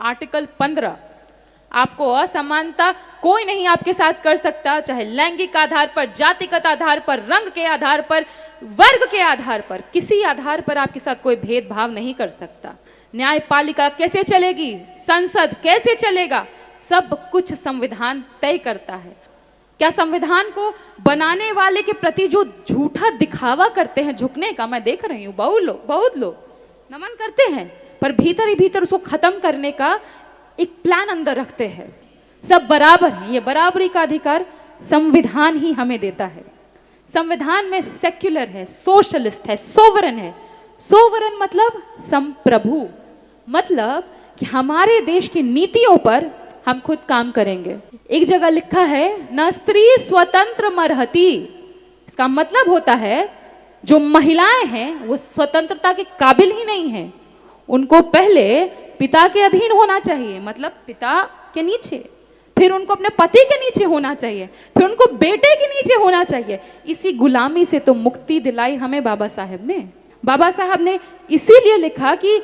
Article 15, आपको असमानता कोई नहीं आपके साथ कर सकता, चाहे लैंगिक आधार पर, जातिगत आधार पर, रंग के आधार पर, वर्ग के आधार पर, किसी आधार पर आपके साथ कोई भेदभाव नहीं कर सकता। न्यायपालिका कैसे चलेगी, संसद कैसे चलेगा, सब कुछ संविधान तय करता है। क्या संविधान को बनाने वाले के प्रति जो झूठा दिखावा करते हैं झुकने का, मैं देख रही हूँ बहुत लोग नमन करते हैं, पर भीतर ही भीतर उसको खत्म करने का एक प्लान अंदर रखते हैं। सब बराबर हैं, ये बराबरी का अधिकार संविधान ही हमें देता है। संविधान में सेक्युलर है, सोशलिस्ट है, सोवरन है। सोवरन मतलब संप्रभु, मतलब कि हमारे देश की नीतियों पर हम खुद काम करेंगे। एक जगह लिखा है न स्त्री स्वतंत्र मरहती, इसका मतलब होता है जो महिलाएं हैं वो स्वतंत्रता के काबिल ही नहीं हैं, उनको पहले पिता के अधीन होना चाहिए, मतलब पिता के नीचे, फिर उनको अपने पति के नीचे होना चाहिए, फिर उनको बेटे के नीचे होना चाहिए। इसी गुलामी से तो मुक्ति दिलाई हमें बाबा साहेब ने। बाबा साहब ने इसीलिए लिखा कि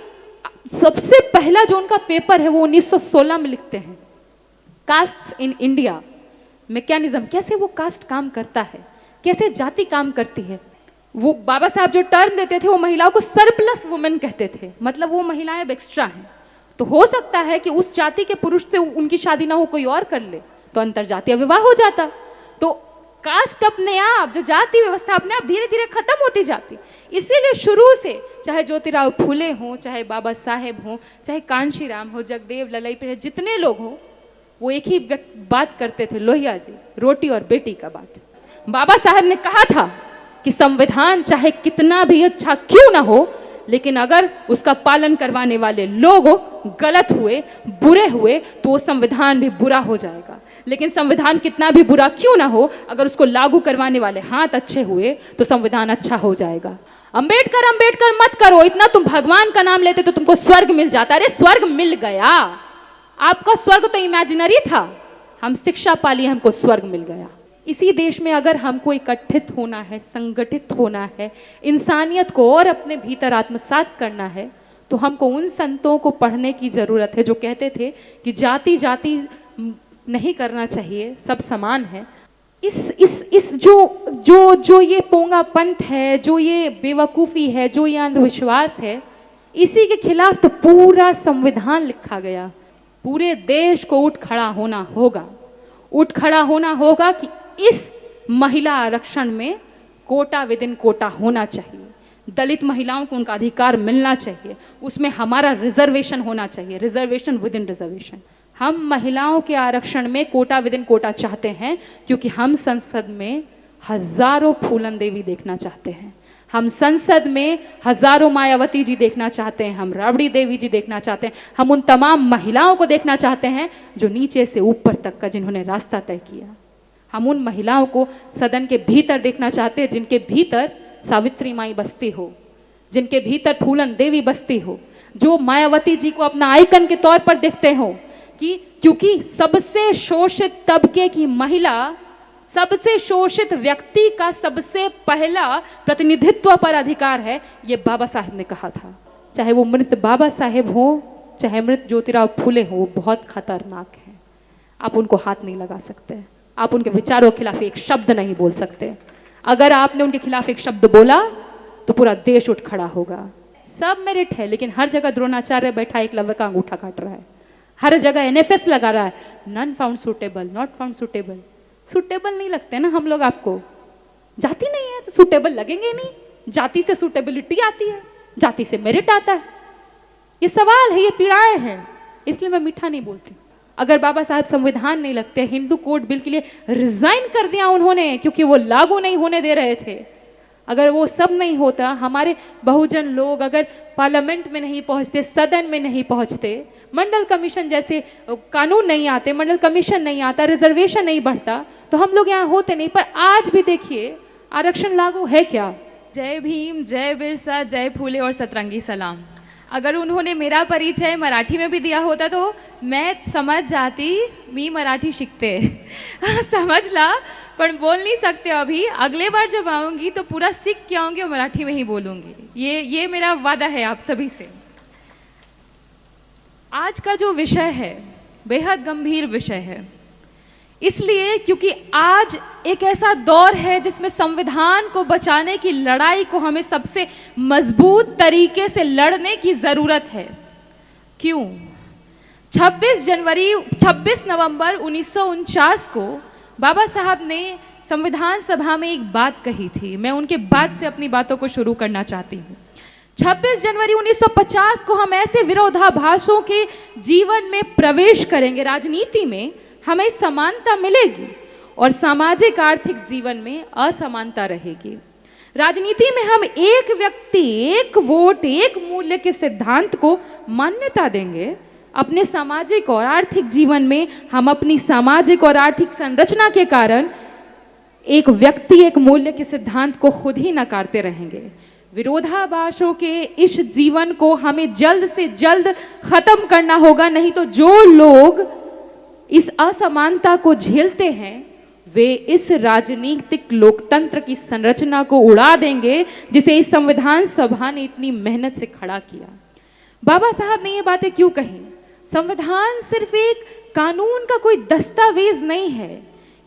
सबसे पहला जो उनका पेपर है वो 1916 में लिखते हैं, कास्ट इन इंडिया, मैकेनिज्म, कैसे वो कास्ट काम करता है, कैसे जाति काम करती है। वो बाबा साहब जो टर्म देते थे वो महिलाओं को सरप्लस वुमेन कहते थे, मतलब वो महिलाएं अब एक्स्ट्रा हैं। तो हो सकता है कि उस जाति के पुरुष से उनकी शादी ना हो, कोई और कर ले, तो अंतरजातीय विवाह हो जाता। तो कास्ट अपने आप, जो जाति व्यवस्था अपने आप धीरे धीरे खत्म होती जाती। इसीलिए शुरू से चाहे ज्योतिराव फुले हों, चाहे बाबा साहेब हों, चाहे कांशीराम हो, जगदेव ललई पे जितने लोग हों, वो एक ही बात करते थे, लोहिया जी, रोटी और बेटी का बात। बाबा साहब ने कहा था कि संविधान चाहे कितना भी अच्छा क्यों ना हो, लेकिन अगर उसका पालन करवाने वाले लोग गलत हुए, बुरे हुए, तो वो संविधान भी बुरा हो जाएगा। लेकिन संविधान कितना भी बुरा क्यों ना हो, अगर उसको लागू करवाने वाले हाथ अच्छे हुए तो संविधान अच्छा हो जाएगा। अंबेडकर अंबेडकर मत करो, इतना तुम भगवान का नाम लेते तो तुमको स्वर्ग मिल जाता। अरे स्वर्ग मिल गया, आपका स्वर्ग तो इमेजिनरी था, हम शिक्षा पाली, हमको स्वर्ग मिल गया। इसी देश में अगर हमको इकट्ठित होना है, संगठित होना है, इंसानियत को और अपने भीतर आत्मसात करना है, तो हमको उन संतों को पढ़ने की जरूरत है जो कहते थे कि जाति जाति नहीं करना चाहिए, सब समान है। इस जो ये पोंगा पंथ है, जो ये बेवकूफ़ी है, जो ये अंधविश्वास है, इसी के खिलाफ तो पूरा संविधान लिखा गया। पूरे देश को उठ खड़ा होना होगा, उठ खड़ा होना होगा कि इस महिला आरक्षण में कोटा विद इन कोटा होना चाहिए, दलित महिलाओं को उनका अधिकार मिलना चाहिए, उसमें हमारा रिजर्वेशन होना चाहिए, रिजर्वेशन विद इन रिजर्वेशन। हम महिलाओं के आरक्षण में कोटा विद इन कोटा चाहते हैं क्योंकि हम संसद में हजारों फूलन देवी देखना चाहते हैं, हम संसद में हजारों मायावती जी देखना चाहते हैं, हम राबड़ी देवी जी देखना चाहते हैं, हम उन तमाम महिलाओं को देखना चाहते हैं जो नीचे से ऊपर तक का जिन्होंने रास्ता तय किया। हम उन महिलाओं को सदन के भीतर देखना चाहते हैं जिनके भीतर सावित्री माई बसती हो, जिनके भीतर फूलन देवी बसती हो, जो मायावती जी को अपना आइकन के तौर पर देखते हो, कि क्योंकि सबसे शोषित तबके की महिला, सबसे शोषित व्यक्ति का सबसे पहला प्रतिनिधित्व पर अधिकार है, ये बाबा साहेब ने कहा था। चाहे वो मृत बाबा साहेब हो, चाहे मृत ज्योतिराव फुले हो, वो बहुत खतरनाक है। आप उनको हाथ नहीं लगा सकते, आप उनके विचारों के खिलाफ एक शब्द नहीं बोल सकते। अगर आपने उनके खिलाफ एक शब्द बोला तो पूरा देश उठ खड़ा होगा। सब मेरिट है, लेकिन हर जगह द्रोणाचार्य बैठा एकलव्य का अंगूठा काट रहा है, हर जगह एनएफएस लगा रहा है, non found suitable, not found suitable. Suitable नहीं लगते ना हम लोग, आपको जाति नहीं है तो सुटेबल लगेंगे नहीं, जाति से सुटेबिलिटी आती है, जाति से मेरिट आता है। ये सवाल है, ये पीड़ाएं हैं, इसलिए मैं मीठा नहीं बोलती। अगर बाबा साहब संविधान नहीं लगते, हिंदू कोड बिल के लिए रिजाइन कर दिया उन्होंने क्योंकि वो लागू नहीं होने दे रहे थे, अगर वो सब नहीं होता, हमारे बहुजन लोग अगर पार्लियामेंट में नहीं पहुंचते, सदन में नहीं पहुंचते, मंडल कमीशन जैसे कानून नहीं आते, मंडल कमीशन नहीं आता, रिजर्वेशन नहीं बढ़ता, तो हम लोग यहाँ होते नहीं। पर आज भी देखिए आरक्षण लागू है क्या? जय भीम, जय बिरसा, जय फूले और सतरंगी सलाम। अगर उन्होंने मेरा परिचय मराठी में भी दिया होता तो मैं समझ जाती, मी मराठी शिकते समझ ला, पर बोल नहीं सकते अभी। अगले बार जब आऊँगी तो पूरा सीख के आऊँगी और मराठी में ही बोलूँगी। ये मेरा वादा है आप सभी से। आज का जो विषय है बेहद गंभीर विषय है, इसलिए क्योंकि आज एक ऐसा दौर है जिसमें संविधान को बचाने की लड़ाई को हमें सबसे मजबूत तरीके से लड़ने की ज़रूरत है। क्यों? 26 नवंबर 1949 को बाबा साहब ने संविधान सभा में एक बात कही थी। मैं उनके बाद से अपनी बातों को शुरू करना चाहती हूँ। 26 जनवरी 1950 को हम ऐसे विरोधाभासों के जीवन में प्रवेश करेंगे, राजनीति में हमें समानता मिलेगी और सामाजिक आर्थिक जीवन में असमानता रहेगी। राजनीति में हम एक व्यक्ति, एक वोट, एक मूल्य के सिद्धांत को मान्यता देंगे। अपने सामाजिक और आर्थिक जीवन में हम अपनी सामाजिक और आर्थिक संरचना के कारण एक व्यक्ति, एक मूल्य के सिद्धांत को खुद ही नकारते रहेंगे। विरोधाभासों के इस जीवन को हमें जल्द से जल्द खत्म करना होगा, नहीं तो जो लोग इस असमानता को झेलते हैं वे इस राजनीतिक लोकतंत्र की संरचना को उड़ा देंगे जिसे इस संविधान सभा ने इतनी मेहनत से खड़ा किया। बाबा साहब ने ये बातें क्यों कही? संविधान सिर्फ एक कानून का कोई दस्तावेज नहीं है,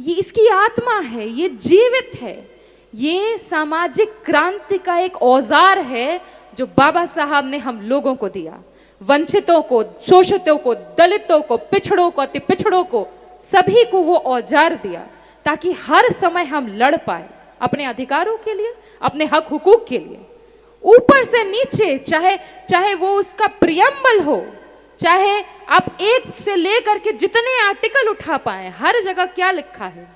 ये इसकी आत्मा है, ये जीवित है, ये सामाजिक क्रांति का एक औजार है जो बाबा साहब ने हम लोगों को दिया। वंचितों को, शोषितों को, दलितों को, पिछड़ों को, अति पिछड़ों को, सभी को वो औजार दिया ताकि हर समय हम लड़ पाए अपने अधिकारों के लिए, अपने हक हुकूक के लिए। ऊपर से नीचे, चाहे वो उसका प्रियम्बल हो, चाहे आप एक से लेकर के जितने आर्टिकल उठा पाए, हर जगह क्या लिखा है?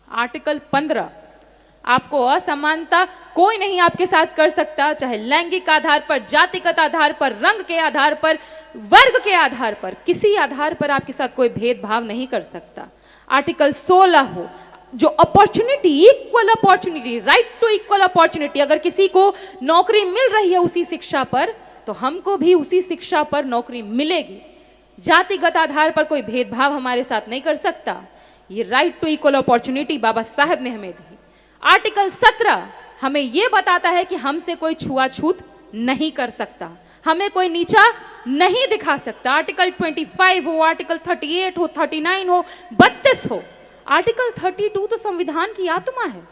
आर्टिकल 15, आपको असमानता कोई नहीं आपके साथ कर सकता, चाहे लैंगिक आधार पर, जातिगत आधार पर, रंग के आधार पर, वर्ग के आधार पर, किसी आधार पर आपके साथ कोई भेदभाव नहीं कर सकता। आर्टिकल 16 हो, जो opportunity, equal opportunity, right to equal opportunity, अगर किसी को नौकरी मिल रही है उसी शिक्षा पर तो हमको भी उसी शिक्षा पर नौकरी मिलेगी। जातिगत आधार पर कोई भेदभाव हमारे साथ नहीं कर सकता। ये राइट टू इक्वल अपॉर्चुनिटी बाबा साहब ने हमें दी। आर्टिकल 17 हमें यह बताता है कि हमसे कोई छुआछूत नहीं कर सकता, हमें कोई नीचा नहीं दिखा सकता। आर्टिकल 25 हो, आर्टिकल 38 हो, 39 हो, 32 हो, आर्टिकल 32 तो संविधान की आत्मा है।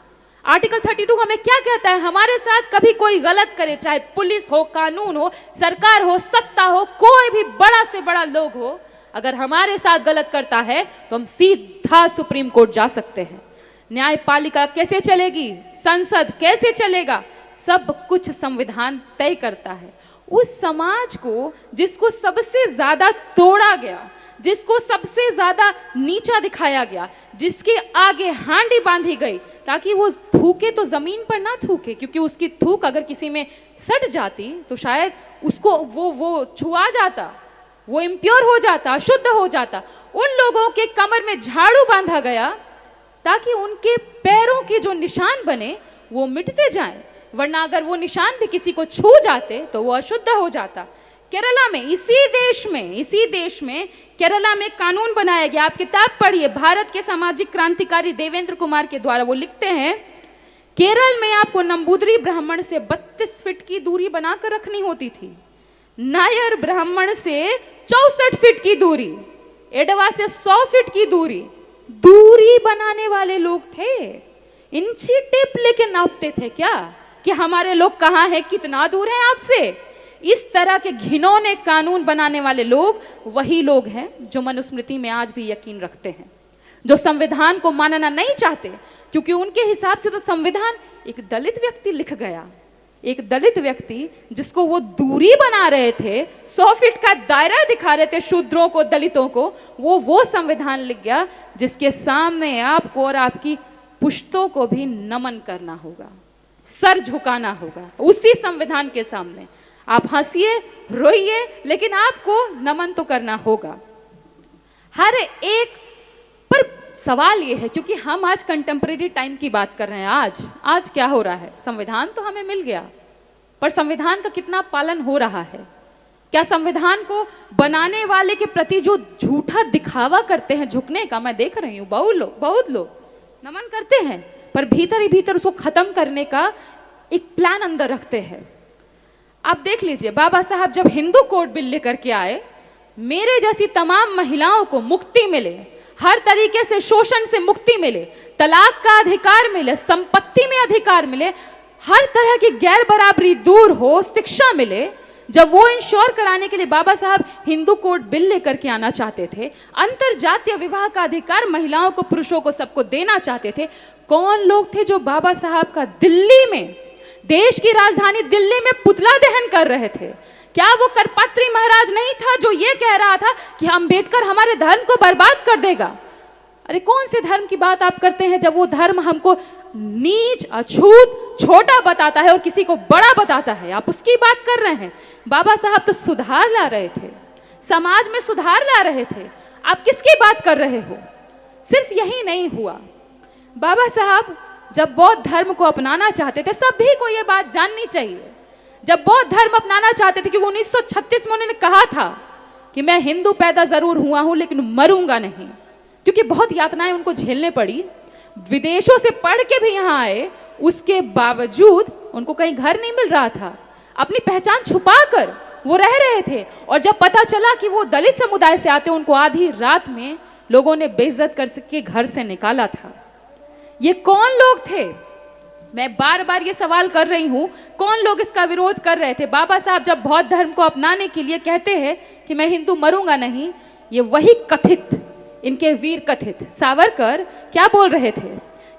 आर्टिकल 32 हमें क्या कहता है? हमारे साथ कभी कोई गलत करे, चाहे पुलिस हो, कानून हो, सरकार हो, सत्ता हो, कोई भी बड़ा से बड़ा लोग हो, अगर हमारे साथ गलत करता है तो हम सीधा सुप्रीम कोर्ट जा सकते हैं। न्यायपालिका कैसे चलेगी, संसद कैसे चलेगा, सब कुछ संविधान तय करता है। उस समाज को जिसको सबसे ज्यादा तोड़ा गया, जिसको सबसे ज्यादा नीचा दिखाया गया, जिसके आगे हांडी बांधी गई ताकि वो थूके तो जमीन पर ना थूके, क्योंकि उसकी थूक अगर किसी में सट जाती तो शायद उसको वो छुआ जाता, वो इम्प्योर हो जाता, अशुद्ध हो जाता। उन लोगों के कमर में झाड़ू बांधा गया ताकि उनके पैरों के जो निशान बने वो मिटते जाएं, वरना अगर वो निशान भी किसी को छू जाते तो वो अशुद्ध हो जाता। केरला में, इसी देश में केरला में कानून बनाया गया। आप किताब पढ़िए, भारत के सामाजिक क्रांतिकारी देवेंद्र कुमार के द्वारा। वो लिखते हैं केरल में आपको नंबूदरी ब्राह्मण से 32 फीट की दूरी बनाकर रखनी होती थी, नायर ब्राह्मण से 64 फीट की दूरी, एडवा से 100 फीट की दूरी बनाने वाले लोग थे। इंची टेप लेके नापते थे क्या कि हमारे लोग कहाँ हैं, कितना दूर हैं आपसे। इस तरह के घिनौने कानून बनाने वाले लोग वही लोग हैं जो मनुस्मृति में आज भी यकीन रखते हैं, जो संविधान को मानना नहीं चाहते, क्योंकि उनके हिसाब से तो संविधान एक दलित व्यक्ति लिख गया, एक दलित व्यक्ति जिसको वो दूरी बना रहे थे, 100 फीट का दायरा दिखा रहे थे शूद्रों को, दलितों को, वो संविधान लिख गया जिसके सामने आपको और आपकी पुश्तों को भी नमन करना होगा, सर झुकाना होगा उसी संविधान के सामने। आप हंसिए, रोइए, लेकिन आपको नमन तो करना होगा हर एक पर। सवाल ये है, क्योंकि हम आज कंटेम्परेरी टाइम की बात कर रहे हैं, आज क्या हो रहा है? संविधान तो हमें मिल गया, पर संविधान का कितना पालन हो रहा है? क्या संविधान को बनाने वाले के प्रति जो झूठा दिखावा करते हैं झुकने का, मैं देख रही हूँ बहुत लोग नमन करते हैं, पर भीतर ही भीतर उसको खत्म करने का एक प्लान अंदर रखते हैं। आप देख लीजिए, बाबा साहब जब हिंदू कोड बिल लेकर के आए मेरे जैसी तमाम महिलाओं को मुक्ति मिले, हर तरीके से शोषण से मुक्ति मिले, तलाक का अधिकार मिले, संपत्ति में अधिकार मिले, हर तरह की गैर बराबरी दूर हो, शिक्षा मिले। जब वो इंश्योर कराने के लिए बाबा साहब हिंदू कोड बिल लेकर के आना चाहते थे, अंतरजातीय विवाह का अधिकार महिलाओं को, पुरुषों को, सबको देना चाहते थे, कौन लोग थे जो बाबा साहब का दिल्ली में, देश की राजधानी दिल्ली में पुतला दहन कर रहे थे? क्या वो करपात्री महाराज नहीं था जो ये कह रहा था कि अंबेडकर हमारे धर्म को बर्बाद कर देगा? अरे कौन से धर्म की बात आप करते हैं जब वो धर्म हमको नीच, अछूत, छोटा बताता है और किसी को बड़ा बताता है? आप उसकी बात कर रहे हैं। बाबा साहब तो सुधार ला रहे थे, समाज में सुधार ला रहे थे। आप किसकी बात कर रहे हो? सिर्फ यही नहीं हुआ, बाबा साहब जब बौद्ध धर्म को अपनाना चाहते थे, सभी को यह बात जाननी चाहिए, जब बौद्ध धर्म अपनाना चाहते थे, क्योंकि 1936 में उन्होंने कहा था कि मैं हिंदू पैदा जरूर हुआ हूं लेकिन मरूंगा नहीं, क्योंकि बहुत यातनाएं उनको झेलने पड़ी, विदेशों से पढ़ के भी यहाँ आए, उसके बावजूद उनको कहीं घर नहीं मिल रहा था, अपनी पहचान छुपाकर वो रह रहे थे। और जब पता चला कि वो दलित समुदाय से आते, उनको आधी रात में लोगों ने बेइज्जत करके घर से निकाला था। ये कौन लोग थे? मैं बार बार ये सवाल कर रही हूं, कौन लोग इसका विरोध कर रहे थे? बाबा साहब जब बौद्ध धर्म को अपनाने के लिए कहते हैं कि मैं हिंदू मरूंगा नहीं, ये वही कथित, इनके वीर कथित सावरकर क्या बोल रहे थे?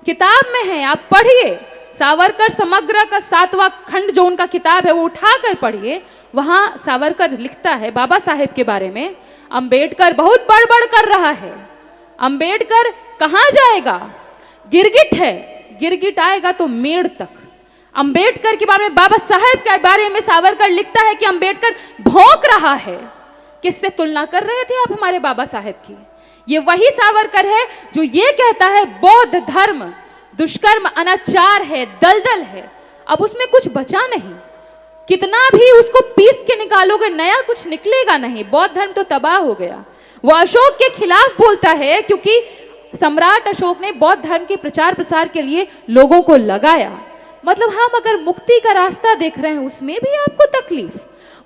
किताब में है, आप पढ़िए, सावरकर समग्र का 7वां खंड जो उनका किताब है वो उठाकर पढ़िए। वहां सावरकर लिखता है बाबा साहेब के बारे में, अंबेडकर बहुत बड़बड़ कर रहा है, अंबेडकर कहां जाएगा? गिरगिट है, गिरगिट आएगा तो मेड़ तक। अंबेडकर के बारे में, बाबा साहेब के बारे में सावरकर लिखता है कि अंबेडकर भौंक रहा है। किससे तुलना कर रहे थे आप हमारे बाबा साहेब की? ये वही सावरकर है जो ये कहता है बौद्ध धर्म दुष्कर्म, अनाचार है, दलदल है, अब उसमें कुछ बचा नहीं, कितना भी उसको पीस के निकालोगे नया कुछ निकलेगा नहीं, बौद्ध धर्म तो तबाह हो गया। वो अशोक के खिलाफ बोलता है क्योंकि सम्राट अशोक ने बौद्ध धर्म के प्रचार प्रसार के लिए लोगों को लगाया। मतलब हम अगर मुक्ति का रास्ता देख रहे हैं उसमें भी आपको तकलीफ।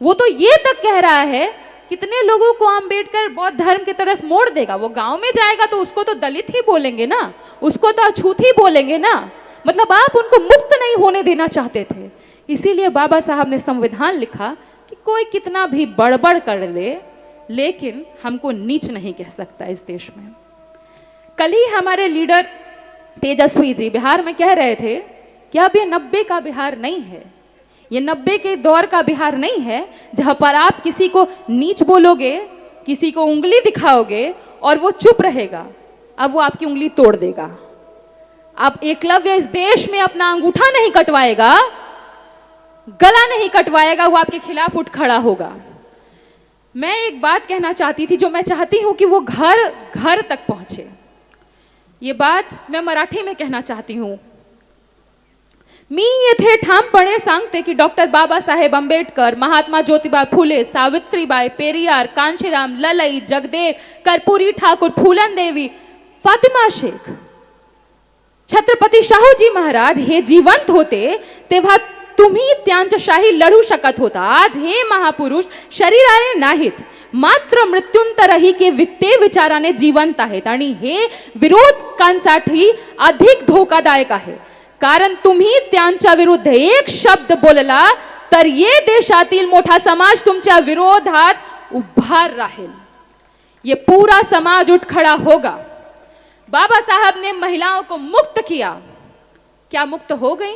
वो तो ये तक कह रहा है कितने लोगों को अंबेडकर बौद्ध धर्म की तरफ मोड़ देगा। वो गांव में जाएगा तो उसको तो दलित ही बोलेंगे ना, उसको तो अछूत ही बोलेंगे ना। मतलब आप उनको मुक्त नहीं होने देना चाहते थे, इसीलिए बाबा साहब ने संविधान लिखा कि कोई कितना भी बड़बड़ कर ले लेकिन हमको नीच नहीं कह सकता इस देश में। कल ही हमारे लीडर तेजस्वी जी बिहार में कह रहे थे कि अब ये 90 का बिहार नहीं है, ये 90 के दौर का बिहार नहीं है जहां पर आप किसी को नीच बोलोगे, किसी को उंगली दिखाओगे और वो चुप रहेगा। अब वो आपकी उंगली तोड़ देगा। अब एकलव्य इस देश में अपना अंगूठा नहीं कटवाएगा, गला नहीं कटवाएगा, वो आपके खिलाफ उठ खड़ा होगा। मैं एक बात कहना चाहती थी जो मैं चाहती हूं कि वो घर घर तक पहुंचे। ये बात मैं मराठी में कहना चाहती हूं। मी येथे ठामपणे सांगते की डॉक्टर बाबासाहेब आंबेडकर, महात्मा ज्योतिबा फुले, सावित्रीबाई, पेरियार, कांशीराम, ललई, जगदेव, कर्पूरी ठाकुर, फुलन देवी, फातिमा शेख, छत्रपती शाहूजी महाराज हे जिवंत होते तेव्हा तुम्ही त्यांच्याशाही लढू शकत होता। आज हे महापुरुष शरीराने नाहीत, मात्र मृत्यूंतरही के वित्ते विचाराने जिवंत आहेत आणि हे विरोधकांसाठी अधिक धोकादायक आहे, कारण तुम्ही त्यांच्या विरुद्ध एक शब्द बोलला तर ये देशातील मोठा समाज तुमच्या विरोधात उभा राहील, ये पूरा समाज उठ खड़ा होगा। बाबा साहब ने महिलाओं को मुक्त किया, क्या मुक्त हो गई?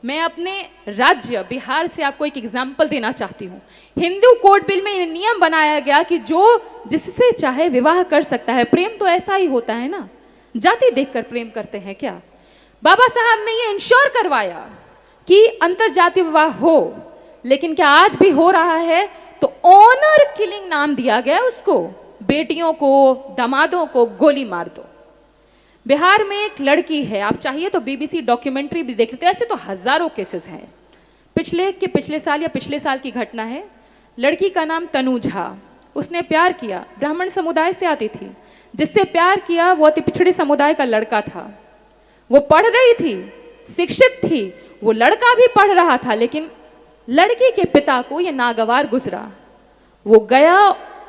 मैं अपने राज्य बिहार से आपको एक एग्जाम्पल देना चाहती हूँ। हिंदू कोड बिल में ये नियम बनाया गया कि जो जिससे चाहे विवाह कर सकता है। प्रेम तो ऐसा ही होता है ना, जाति देखकर प्रेम करते हैं क्या? बाबा साहब ने ये इंश्योर करवाया कि अंतरजातीय विवाह हो, लेकिन क्या आज भी हो रहा है? तो ऑनर किलिंग नाम दिया गया उसको, बेटियों को, दामादों को गोली मार दो। बिहार में एक लड़की है, आप चाहिए तो बीबीसी डॉक्यूमेंट्री भी देख लेते हैं, ऐसे तो हजारों केसेस हैं। पिछले साल या पिछले साल की घटना है। लड़की का नाम तनु झा, उसने प्यार किया, ब्राह्मण समुदाय से आती थी, जिससे प्यार किया वो अति पिछड़े समुदाय का लड़का था। वो पढ़ रही थी, शिक्षित थी, वो लड़का भी पढ़ रहा था, लेकिन लड़की के पिता को ये नागवार गुजरा। वो गया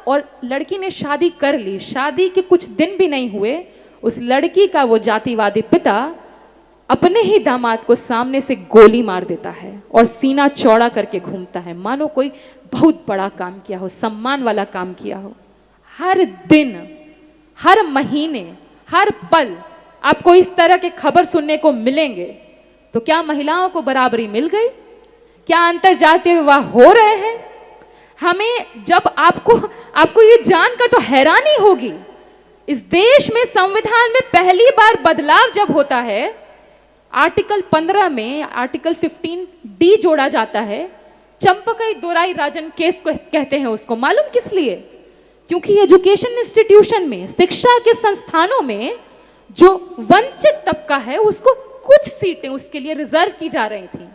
और लड़की ने शादी कर ली, शादी के कुछ दिन भी नहीं हुए उस लड़की का वो जातिवादी पिता अपने ही दामाद को सामने से गोली मार देता है और सीना चौड़ा करके घूमता है, मानो कोई बहुत बड़ा काम किया हो, सम्मान वाला काम किया हो। हर दिन, हर महीने, हर पल आपको इस तरह के खबर सुनने को मिलेंगे। तो क्या महिलाओं को बराबरी मिल गई? क्या अंतरजातीय विवाह हो रहे हैं? हमें जब आपको ये जानकर तो हैरानी होगी, इस देश में संविधान में पहली बार बदलाव जब होता है, आर्टिकल 15 में आर्टिकल 15D जोड़ा जाता है। चंपकई दोराई राजन केस को कहते हैं उसको। मालूम किस लिए? क्योंकि एजुकेशन इंस्टीट्यूशन में, शिक्षा के संस्थानों में जो वंचित तबका है उसको कुछ सीटें उसके लिए रिजर्व की जा रही थी।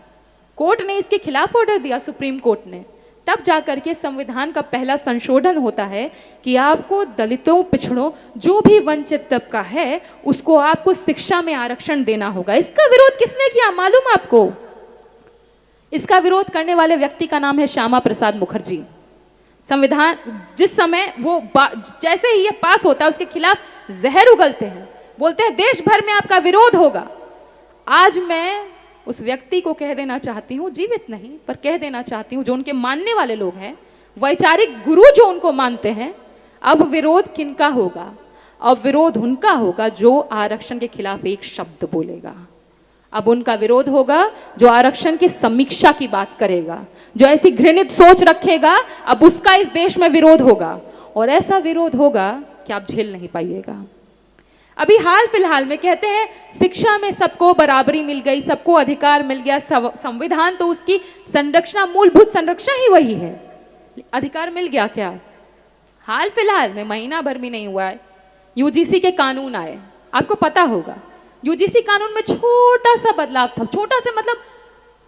कोर्ट ने इसके खिलाफ ऑर्डर दिया, सुप्रीम कोर्ट ने। तब जाकर के संविधान का पहला संशोधन होता है कि आपको दलितों, पिछड़ों, जो भी वंचित तबका है उसको आपको शिक्षा में आरक्षण देना होगा। इसका विरोध किसने किया मालूम आपको? इसका विरोध करने वाले व्यक्ति का नाम है श्यामा प्रसाद मुखर्जी। संविधान जिस समय वो जैसे ही ये पास होता है उसके खिलाफ जहर उगलते हैं, बोलते हैं देश भर में आपका विरोध होगा। आज मैं उस व्यक्ति को कह देना चाहती हूँ, जीवित नहीं पर कह देना चाहती हूँ, जो उनके मानने वाले लोग हैं, वैचारिक गुरु जो उनको मानते हैं, अब विरोध किनका होगा? अब विरोध उनका होगा जो आरक्षण के खिलाफ एक शब्द बोलेगा। अब उनका विरोध होगा जो आरक्षण की समीक्षा की बात करेगा, जो ऐसी घृणित सोच रखेगा, अब उसका इस देश में विरोध होगा। और ऐसा विरोध होगा कि आप झेल नहीं पाइएगा। अभी हाल फिलहाल में कहते हैं शिक्षा में सबको बराबरी मिल गई, सबको अधिकार मिल गया। संविधान तो उसकी संरचना, मूलभूत संरचना ही वही है। अधिकार मिल गया क्या? हाल फिलहाल में, महीना भर भी नहीं हुआ है, यूजीसी के कानून आए। आपको पता होगा यूजीसी कानून में छोटा सा बदलाव था। छोटा सा मतलब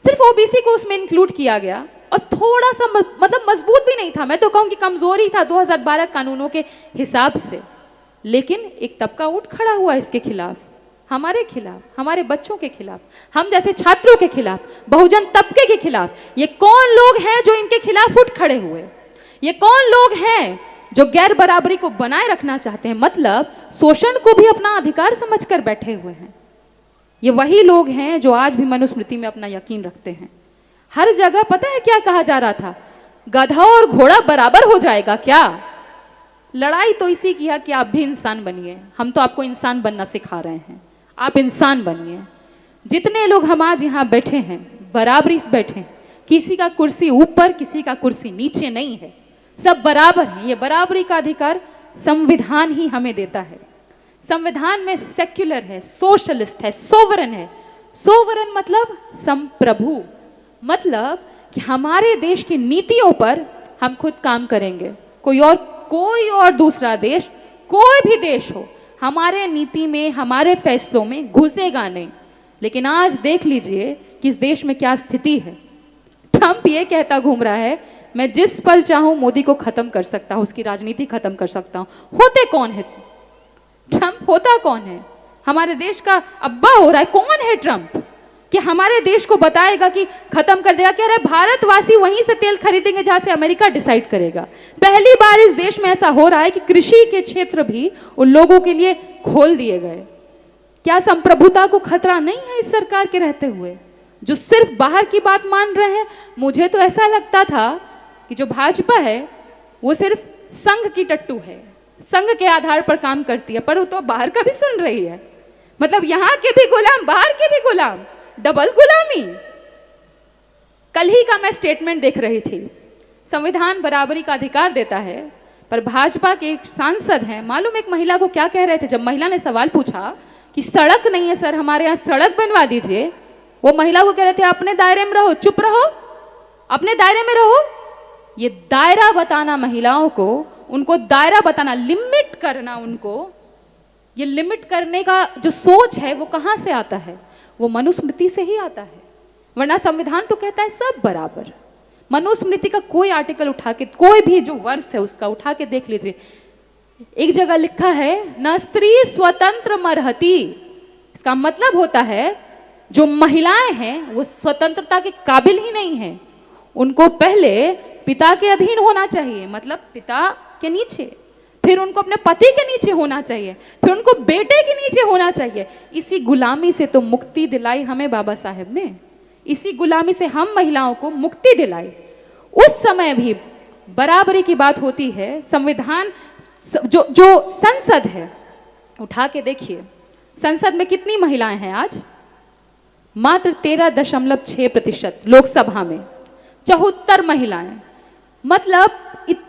सिर्फ ओबीसी को उसमें इंक्लूड किया गया और थोड़ा सा मतलब मजबूत भी नहीं था। मैं तो कहूँ कि कमजोरी था 2012 कानूनों के हिसाब से। लेकिन एक तबका उठ खड़ा हुआ इसके खिलाफ, हमारे खिलाफ, हमारे बच्चों के खिलाफ, हम जैसे छात्रों के खिलाफ, बहुजन तबके के खिलाफ। ये कौन लोग हैं जो इनके खिलाफ उठ खड़े हुए? ये कौन लोग हैं जो गैर बराबरी को बनाए रखना चाहते हैं, मतलब शोषण को भी अपना अधिकार समझकर बैठे हुए हैं? ये वही लोग हैं जो आज भी मनुस्मृति में अपना यकीन रखते हैं। हर जगह पता है क्या कहा जा रहा था? गधा और घोड़ा बराबर हो जाएगा क्या? लड़ाई तो इसी की है कि आप भी इंसान बनिए। हम तो आपको इंसान बनना सिखा रहे हैं, आप इंसान बनिए। जितने लोग हम आज यहाँ बैठे हैं, बराबरी से बैठे हैं, किसी का कुर्सी ऊपर, किसी का कुर्सी नीचे नहीं है, सब बराबर हैं। ये बराबरी का अधिकार संविधान ही हमें देता है। संविधान में सेक्युलर है, सोशलिस्ट है, सोवरन है। सोवरन मतलब संप्रभु, मतलब कि हमारे देश की नीतियों पर हम खुद काम करेंगे। कोई और दूसरा देश, कोई भी देश हो, हमारे नीति में, हमारे फैसलों में घुसेगा नहीं। लेकिन आज देख लीजिए कि इस देश में क्या स्थिति है। ट्रंप ये कहता घूम रहा है मैं जिस पल चाहूं मोदी को खत्म कर सकता हूं, उसकी राजनीति खत्म कर सकता हूं। होते कौन है ट्रंप? होता कौन है? हमारे देश का अब्बा हो रहा है। कौन है ट्रंप कि हमारे देश को बताएगा कि खत्म कर देगा? कह रहे भारतवासी वहीं से तेल खरीदेंगे जहां से अमेरिका डिसाइड करेगा। पहली बार इस देश में ऐसा हो रहा है कि कृषि के क्षेत्र भी उन लोगों के लिए खोल दिए गए। क्या संप्रभुता को खतरा नहीं है इस सरकार के रहते हुए, जो सिर्फ बाहर की बात मान रहे हैं? मुझे तो ऐसा लगता था कि जो भाजपा है वो सिर्फ संघ की टट्टू है, संघ के आधार पर काम करती है, पर वो तो बाहर का भी सुन रही है। मतलब यहाँ के भी गुलाम, बाहर के भी गुलाम, डबल गुलामी। कल ही का मैं स्टेटमेंट देख रही थी। संविधान बराबरी का अधिकार देता है, पर भाजपा के एक सांसद हैं, मालूम एक महिला को क्या कह रहे थे? जब महिला ने सवाल पूछा कि सड़क नहीं है सर, हमारे यहाँ सड़क बनवा दीजिए, वो महिला को कह रहे थे अपने दायरे में रहो, चुप रहो, अपने दायरे में रहो। ये दायरा बताना महिलाओं को, उनको दायरा बताना, लिमिट करना उनको, ये लिमिट करने का जो सोच है वो कहाँ से आता है? वो मनुस्मृति से ही आता है। वरना संविधान तो कहता है सब बराबर। मनुस्मृति का कोई आर्टिकल उठा के, कोई भी जो वर्ष है उसका उठा के देख लीजिए, एक जगह लिखा है न स्त्री स्वतंत्र मरहति। इसका मतलब होता है जो महिलाएं हैं वो स्वतंत्रता के काबिल ही नहीं है, उनको पहले पिता के अधीन होना चाहिए। मतलब पिता के नीचे, फिर उनको अपने पति के नीचे होना चाहिए, फिर उनको बेटे के नीचे होना चाहिए। इसी गुलामी से तो मुक्ति दिलाई हमें बाबा साहेब ने, इसी गुलामी से हम महिलाओं को मुक्ति दिलाई। उस समय भी बराबरी की बात होती है। संविधान जो संसद है, उठा के देखिए संसद में कितनी महिलाएं हैं आज, मात्र 13.6%। लोकसभा में 74 महिलाएं, मतलब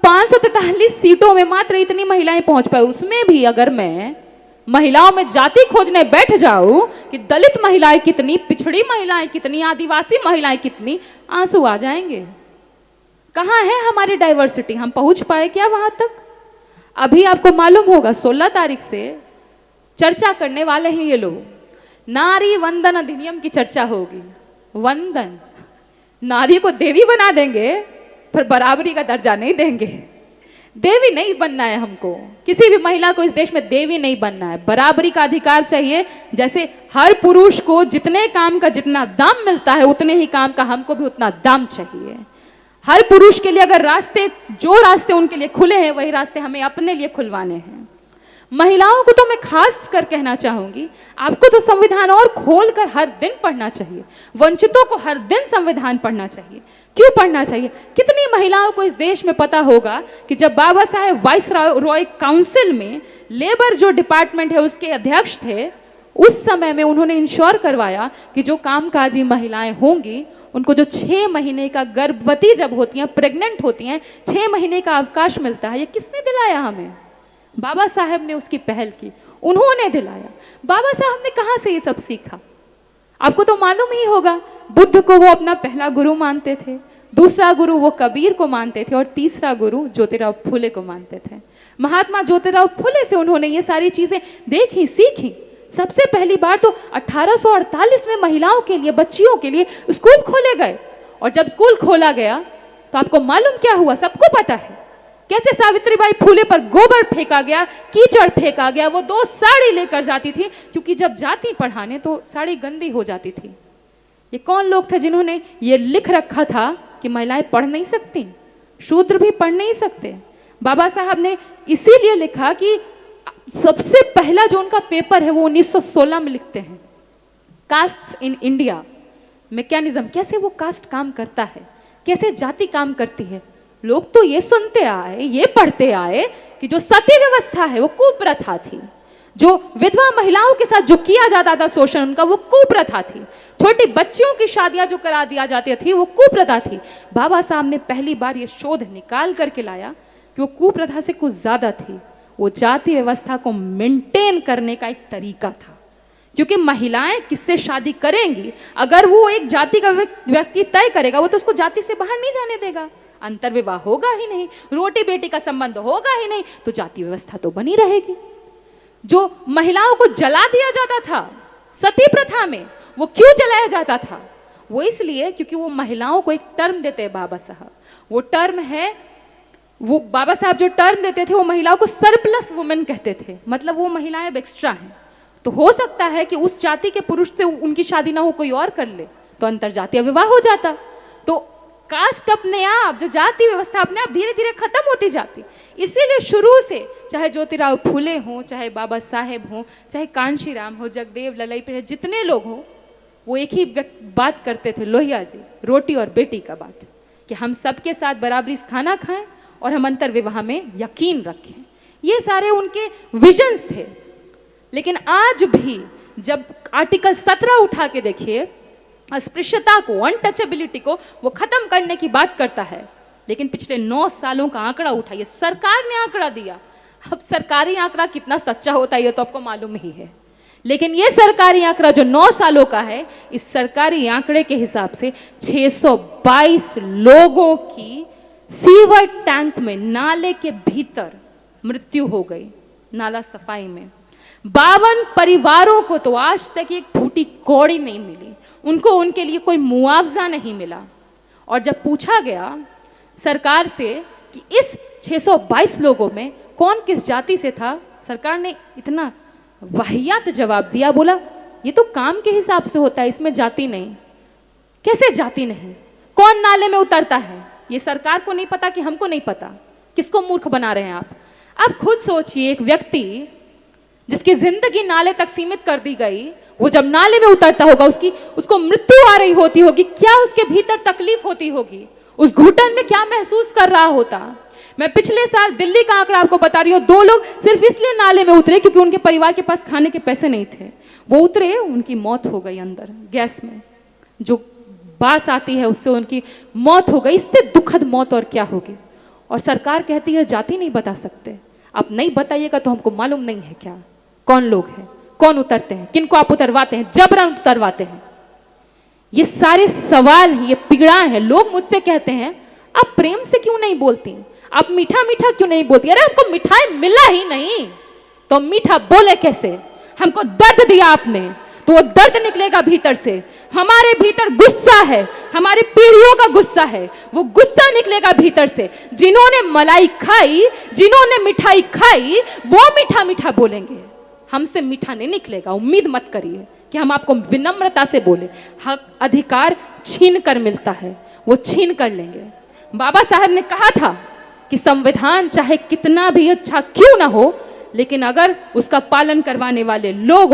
543 सीटों में मात्र इतनी महिलाएं पहुंच पाए। उसमें भी अगर मैं महिलाओं में जाति खोजने बैठ जाऊं कि दलित महिलाएं कितनी, पिछड़ी महिलाएं कितनी, आदिवासी महिलाएं कितनी, आंसू आ जाएंगे। कहां है हमारी डाइवर्सिटी? हम पहुंच पाए क्या वहां तक? अभी आपको मालूम होगा 16 तारीख से चर्चा करने वाले हैं ये लोग, नारी वंदन अधिनियम की चर्चा होगी। वंदन, नारी को देवी बना देंगे पर बराबरी का दर्जा नहीं देंगे। देवी नहीं बनना है हमको, किसी भी महिला को इस देश में देवी नहीं बनना है। बराबरी का अधिकार चाहिए। जैसे हर पुरुष को जितने काम का जितना दाम मिलता है, उतने ही काम का हमको भी उतना दाम चाहिए। हर पुरुष के लिए अगर जो रास्ते उनके लिए खुले हैं, वही रास्ते हमें अपने लिए खुलवाने हैं। महिलाओं को तो मैं खास कर कहना चाहूंगी, आपको तो संविधान और खोलकर हर दिन पढ़ना चाहिए। वंचितों को हर दिन संविधान पढ़ना चाहिए। क्यों पढ़ना चाहिए? कितनी महिलाओं को इस देश में पता होगा कि जब बाबा साहेब वाइस रॉय काउंसिल में लेबर जो डिपार्टमेंट है उसके अध्यक्ष थे, उस समय में उन्होंने इंश्योर करवाया कि जो कामकाजी महिलाएं होंगी उनको जो 6 महीने का गर्भवती जब होती हैं, प्रेग्नेंट होती हैं, 6 महीने का अवकाश मिलता है। ये किसने दिलाया हमें? बाबा साहेब ने उसकी पहल की, उन्होंने दिलाया। बाबा साहब ने कहां से ये सब सीखा? आपको तो मालूम ही होगा, बुद्ध को वो अपना पहला गुरु मानते थे, दूसरा गुरु वो कबीर को मानते थे और तीसरा गुरु ज्योतिराव फुले को मानते थे। महात्मा ज्योतिराव फुले से उन्होंने ये सारी चीजें देखी, सीखी। सबसे पहली बार तो 1848 में महिलाओं के लिए, बच्चियों के लिए स्कूल खोले गए। और जब स्कूल खोला गया तो आपको मालूम क्या हुआ? सबको पता है कैसे सावित्रीबाई फुले पर गोबर फेंका गया, कीचड़ फेंका गया। वो 2 साड़ी लेकर जाती थी, क्योंकि जब जाती पढ़ाने तो साड़ी गंदी हो जाती थी। ये कौन लोग थे जिन्होंने ये लिख रखा था कि महिलाएं पढ़ नहीं सकती, शूद्र भी पढ़ नहीं सकते? बाबा साहब ने इसीलिए लिखा कि सबसे पहला जो उनका पेपर है वो 1916 में लिखते हैं, कास्ट इन इंडिया मैकेनिज्म, कैसे वो कास्ट काम करता है, कैसे जाति काम करती है। लोग तो ये सुनते आए, ये पढ़ते आए कि जो सती व्यवस्था है वो कुप्रथा थी, जो विधवा महिलाओं के साथ जो किया जाता था शोषण उनका, वो कुप्रथा थी। छोटी बच्चियों की शादियां जो करा दिया जाती थी वो कुप्रथा थी। बाबा साहब ने पहली बार ये शोध निकाल करके लाया कि वो कुप्रथा से कुछ ज्यादा थी, वो जाति व्यवस्था को मेंटेन करने का एक तरीका था। क्योंकि महिलाएं किससे शादी करेंगी? अगर वो एक जाति का व्यक्ति तय करेगा, वो तो उसको जाति से बाहर नहीं जाने देगा। अंतर विवाह होगा ही नहीं, रोटी बेटी का संबंध होगा ही नहीं, तो जाति व्यवस्था तो बनी रहेगी। जो महिलाओं को जला दिया जाता था सती प्रथा में, वो क्यों जलाया जाता था? वो इसलिए क्योंकि वो महिलाओं को एक टर्म देते हैं बाबा साहब। वो टर्म है, वो बाबा साहब जो टर्म देते थे वो महिलाओं को सरप्लस वुमेन कहते थे। मतलब वो महिलाएं अब एक्स्ट्रा हैं, तो हो सकता है कि उस जाति के पुरुष से उनकी शादी ना हो, कोई और कर ले, तो अंतर जातीय विवाह हो जाता। तो कास्ट अपने आप, जो जाति व्यवस्था अपने आप धीरे धीरे खत्म होती जाती। इसीलिए शुरू से चाहे ज्योतिराव फुले हो, चाहे बाबा साहेब हो, चाहे कांशीराम हो, जगदेव ललाई पर जितने लोग हो, वो एक ही बात करते थे, लोहिया जी, रोटी और बेटी का बात, कि हम सबके साथ बराबरी खाना खाएं और हम अंतर विवाह में यकीन रखें। ये सारे उनके विजन्स थे। लेकिन आज भी जब आर्टिकल 17 उठा के देखिए, अस्पृश्यता को, अनटचेबिलिटी को वो खत्म करने की बात करता है, लेकिन पिछले 9 सालों का आंकड़ा उठाइए, सरकार ने आंकड़ा दिया। अब सरकारी आंकड़ा कितना सच्चा होता है ये तो आपको मालूम ही है, लेकिन ये सरकारी आंकड़ा जो 9 सालों का है, इस सरकारी आंकड़े के हिसाब से 622 लोगों की सीवर टैंक में, नाले के भीतर मृत्यु हो गई, नाला सफाई में। 52 परिवारों को तो आज तक एक फूटी कौड़ी नहीं मिली, उनको उनके लिए कोई मुआवजा नहीं मिला। और जब पूछा गया सरकार से कि इस 622 लोगों में कौन किस जाति से था, सरकार ने इतना वाहियात जवाब दिया, बोला ये तो काम के हिसाब से होता है, इसमें जाति नहीं। कैसे जाति नहीं? कौन नाले में उतरता है ये सरकार को नहीं पता कि हमको नहीं पता? किसको मूर्ख बना रहे हैं आप खुद सोचिए, एक व्यक्ति जिसकी जिंदगी नाले तक सीमित कर दी गई, वो जब नाले में उतरता होगा, उसको मृत्यु आ रही होती होगी, क्या उसके भीतर तकलीफ होती होगी, उस घुटन में क्या महसूस कर रहा होता। मैं पिछले साल दिल्ली का आंकड़ा आपको बता रही हूँ, 2 लोग सिर्फ इसलिए नाले में उतरे क्योंकि उनके परिवार के पास खाने के पैसे नहीं थे। वो उतरे, उनकी मौत हो गई अंदर गैस में, जो बास आती है उससे उनकी मौत हो गई। इससे दुखद मौत और क्या होगी। और सरकार कहती है जाति नहीं बता सकते। आप नहीं बताइएगा तो हमको मालूम नहीं है क्या, कौन लोग हैं, कौन उतरते हैं, किनको आप उतरवाते हैं, जबरन उतरवाते हैं। ये सारे सवाल हैं, ये पीड़ा है। लोग मुझसे कहते हैं आप प्रेम से क्यों नहीं बोलती, आप मीठा मीठा क्यों नहीं बोलती। अरे हमको मिठाई मिला ही नहीं तो मीठा बोले कैसे। हमको दर्द दिया आपने तो वो दर्द निकलेगा भीतर से। हमारे भीतर गुस्सा है, हमारे पीढ़ियों का गुस्सा है, वो गुस्सा निकलेगा भीतर से। जिन्होंने मलाई खाई, जिन्होंने मिठाई खाई, वो मीठा मीठा बोलेंगे। हमसे मीठा नहीं निकलेगा। उम्मीद मत करिए कि हम आपको विनम्रता से बोले। हक अधिकार छीन कर मिलता है, वो छीन कर लेंगे। बाबा साहब ने कहा था कि संविधान चाहे कितना भी अच्छा क्यों ना हो, लेकिन अगर उसका पालन करवाने वाले लोग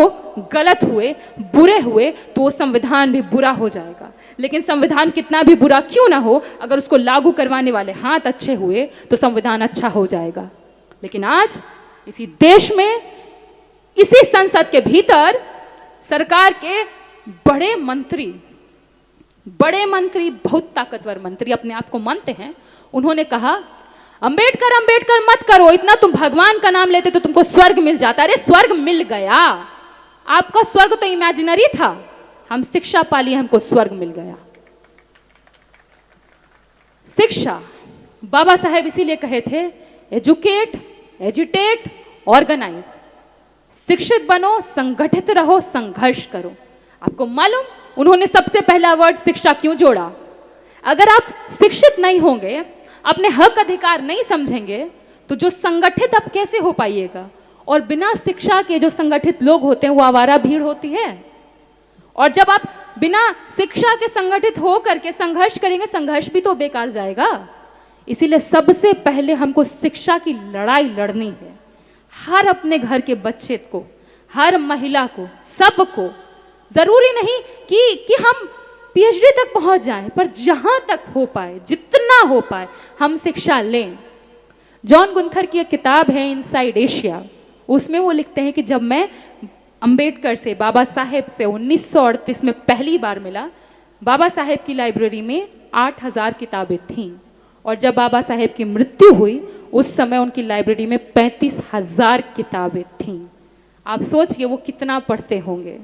गलत हुए, बुरे हुए, तो वो संविधान भी बुरा हो जाएगा। लेकिन संविधान कितना भी बुरा क्यों ना हो, अगर उसको लागू करवाने वाले हाथ अच्छे हुए तो संविधान अच्छा हो जाएगा। लेकिन आज इसी देश में, इसी संसद के भीतर सरकार के बड़े मंत्री, बहुत ताकतवर मंत्री अपने आप को मानते हैं, उन्होंने कहा अंबेडकर अंबेडकर मत करो, इतना तुम भगवान का नाम लेते तो तुमको स्वर्ग मिल जाता। अरे स्वर्ग मिल गया, आपका स्वर्ग तो इमेजिनरी था। हम शिक्षा पाली, हमको स्वर्ग मिल गया। शिक्षा, बाबा साहेब इसीलिए कहे थे एजुकेट, एजिटेट, ऑर्गेनाइज। शिक्षित बनो, संगठित रहो, संघर्ष करो। आपको मालूम उन्होंने सबसे पहला वर्ड शिक्षा क्यों जोड़ा। अगर आप शिक्षित नहीं होंगे, अपने हक अधिकार नहीं समझेंगे, तो जो संगठित आप कैसे हो पाइएगा। और बिना शिक्षा के जो संगठित लोग होते हैं वो आवारा भीड़ होती है। और जब आप बिना शिक्षा के संगठित हो करके संघर्ष करेंगे, संघर्ष भी तो बेकार जाएगा। इसीलिए सबसे पहले हमको शिक्षा की लड़ाई लड़नी है। हर अपने घर के बच्चे को, हर महिला को, सबको। जरूरी नहीं कि हम पीएचडी तक पहुंच जाएं, पर जहां तक हो पाए, जितना हो पाए, हम शिक्षा लें। जॉन गुंथर की एक किताब है इनसाइड एशिया, उसमें वो लिखते हैं कि जब मैं अंबेडकर से, बाबा साहेब से 1938 में पहली बार मिला, बाबा साहेब की लाइब्रेरी में 8000 किताबें थीं। और जब बाबा साहेब की मृत्यु हुई, उस समय उनकी लाइब्रेरी में 35,000 किताबें थीं। आप सोचिए वो कितना पढ़ते होंगे,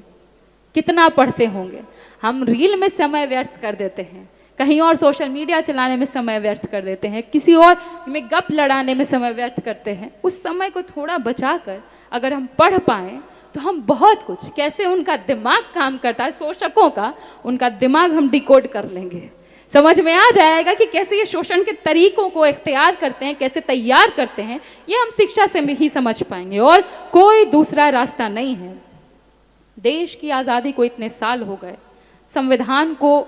कितना पढ़ते होंगे। हम रील में समय व्यर्थ कर देते हैं, कहीं और सोशल मीडिया चलाने में समय व्यर्थ कर देते हैं, किसी और में गप लड़ाने में समय व्यर्थ करते हैं। उस समय को थोड़ा बचाकर अगर हम पढ़ पाएँ तो हम बहुत कुछ, कैसे उनका दिमाग काम करता है, शोषकों का, उनका दिमाग हम डिकोड कर लेंगे। समझ में आ जाएगा कि कैसे ये शोषण के तरीकों को इख्तियार करते हैं, कैसे तैयार करते हैं। ये हम शिक्षा से ही समझ पाएंगे और कोई दूसरा रास्ता नहीं है। देश की आज़ादी को इतने साल हो गए, संविधान को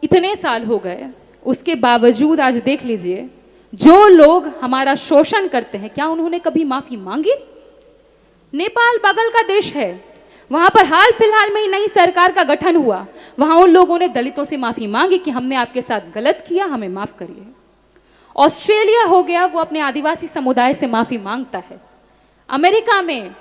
इतने साल हो गए, उसके बावजूद आज देख लीजिए जो लोग हमारा शोषण करते हैं, क्या उन्होंने कभी माफ़ी मांगी। नेपाल बगल का देश है, वहाँ पर हाल फिलहाल में ही नई सरकार का गठन हुआ। वहाँ उन लोगों ने दलितों से माफ़ी मांगी कि हमने आपके साथ गलत किया, हमें माफ़ करिए। ऑस्ट्रेलिया हो गया, वो अपने आदिवासी समुदाय से माफ़ी मांगता है। अमेरिका में,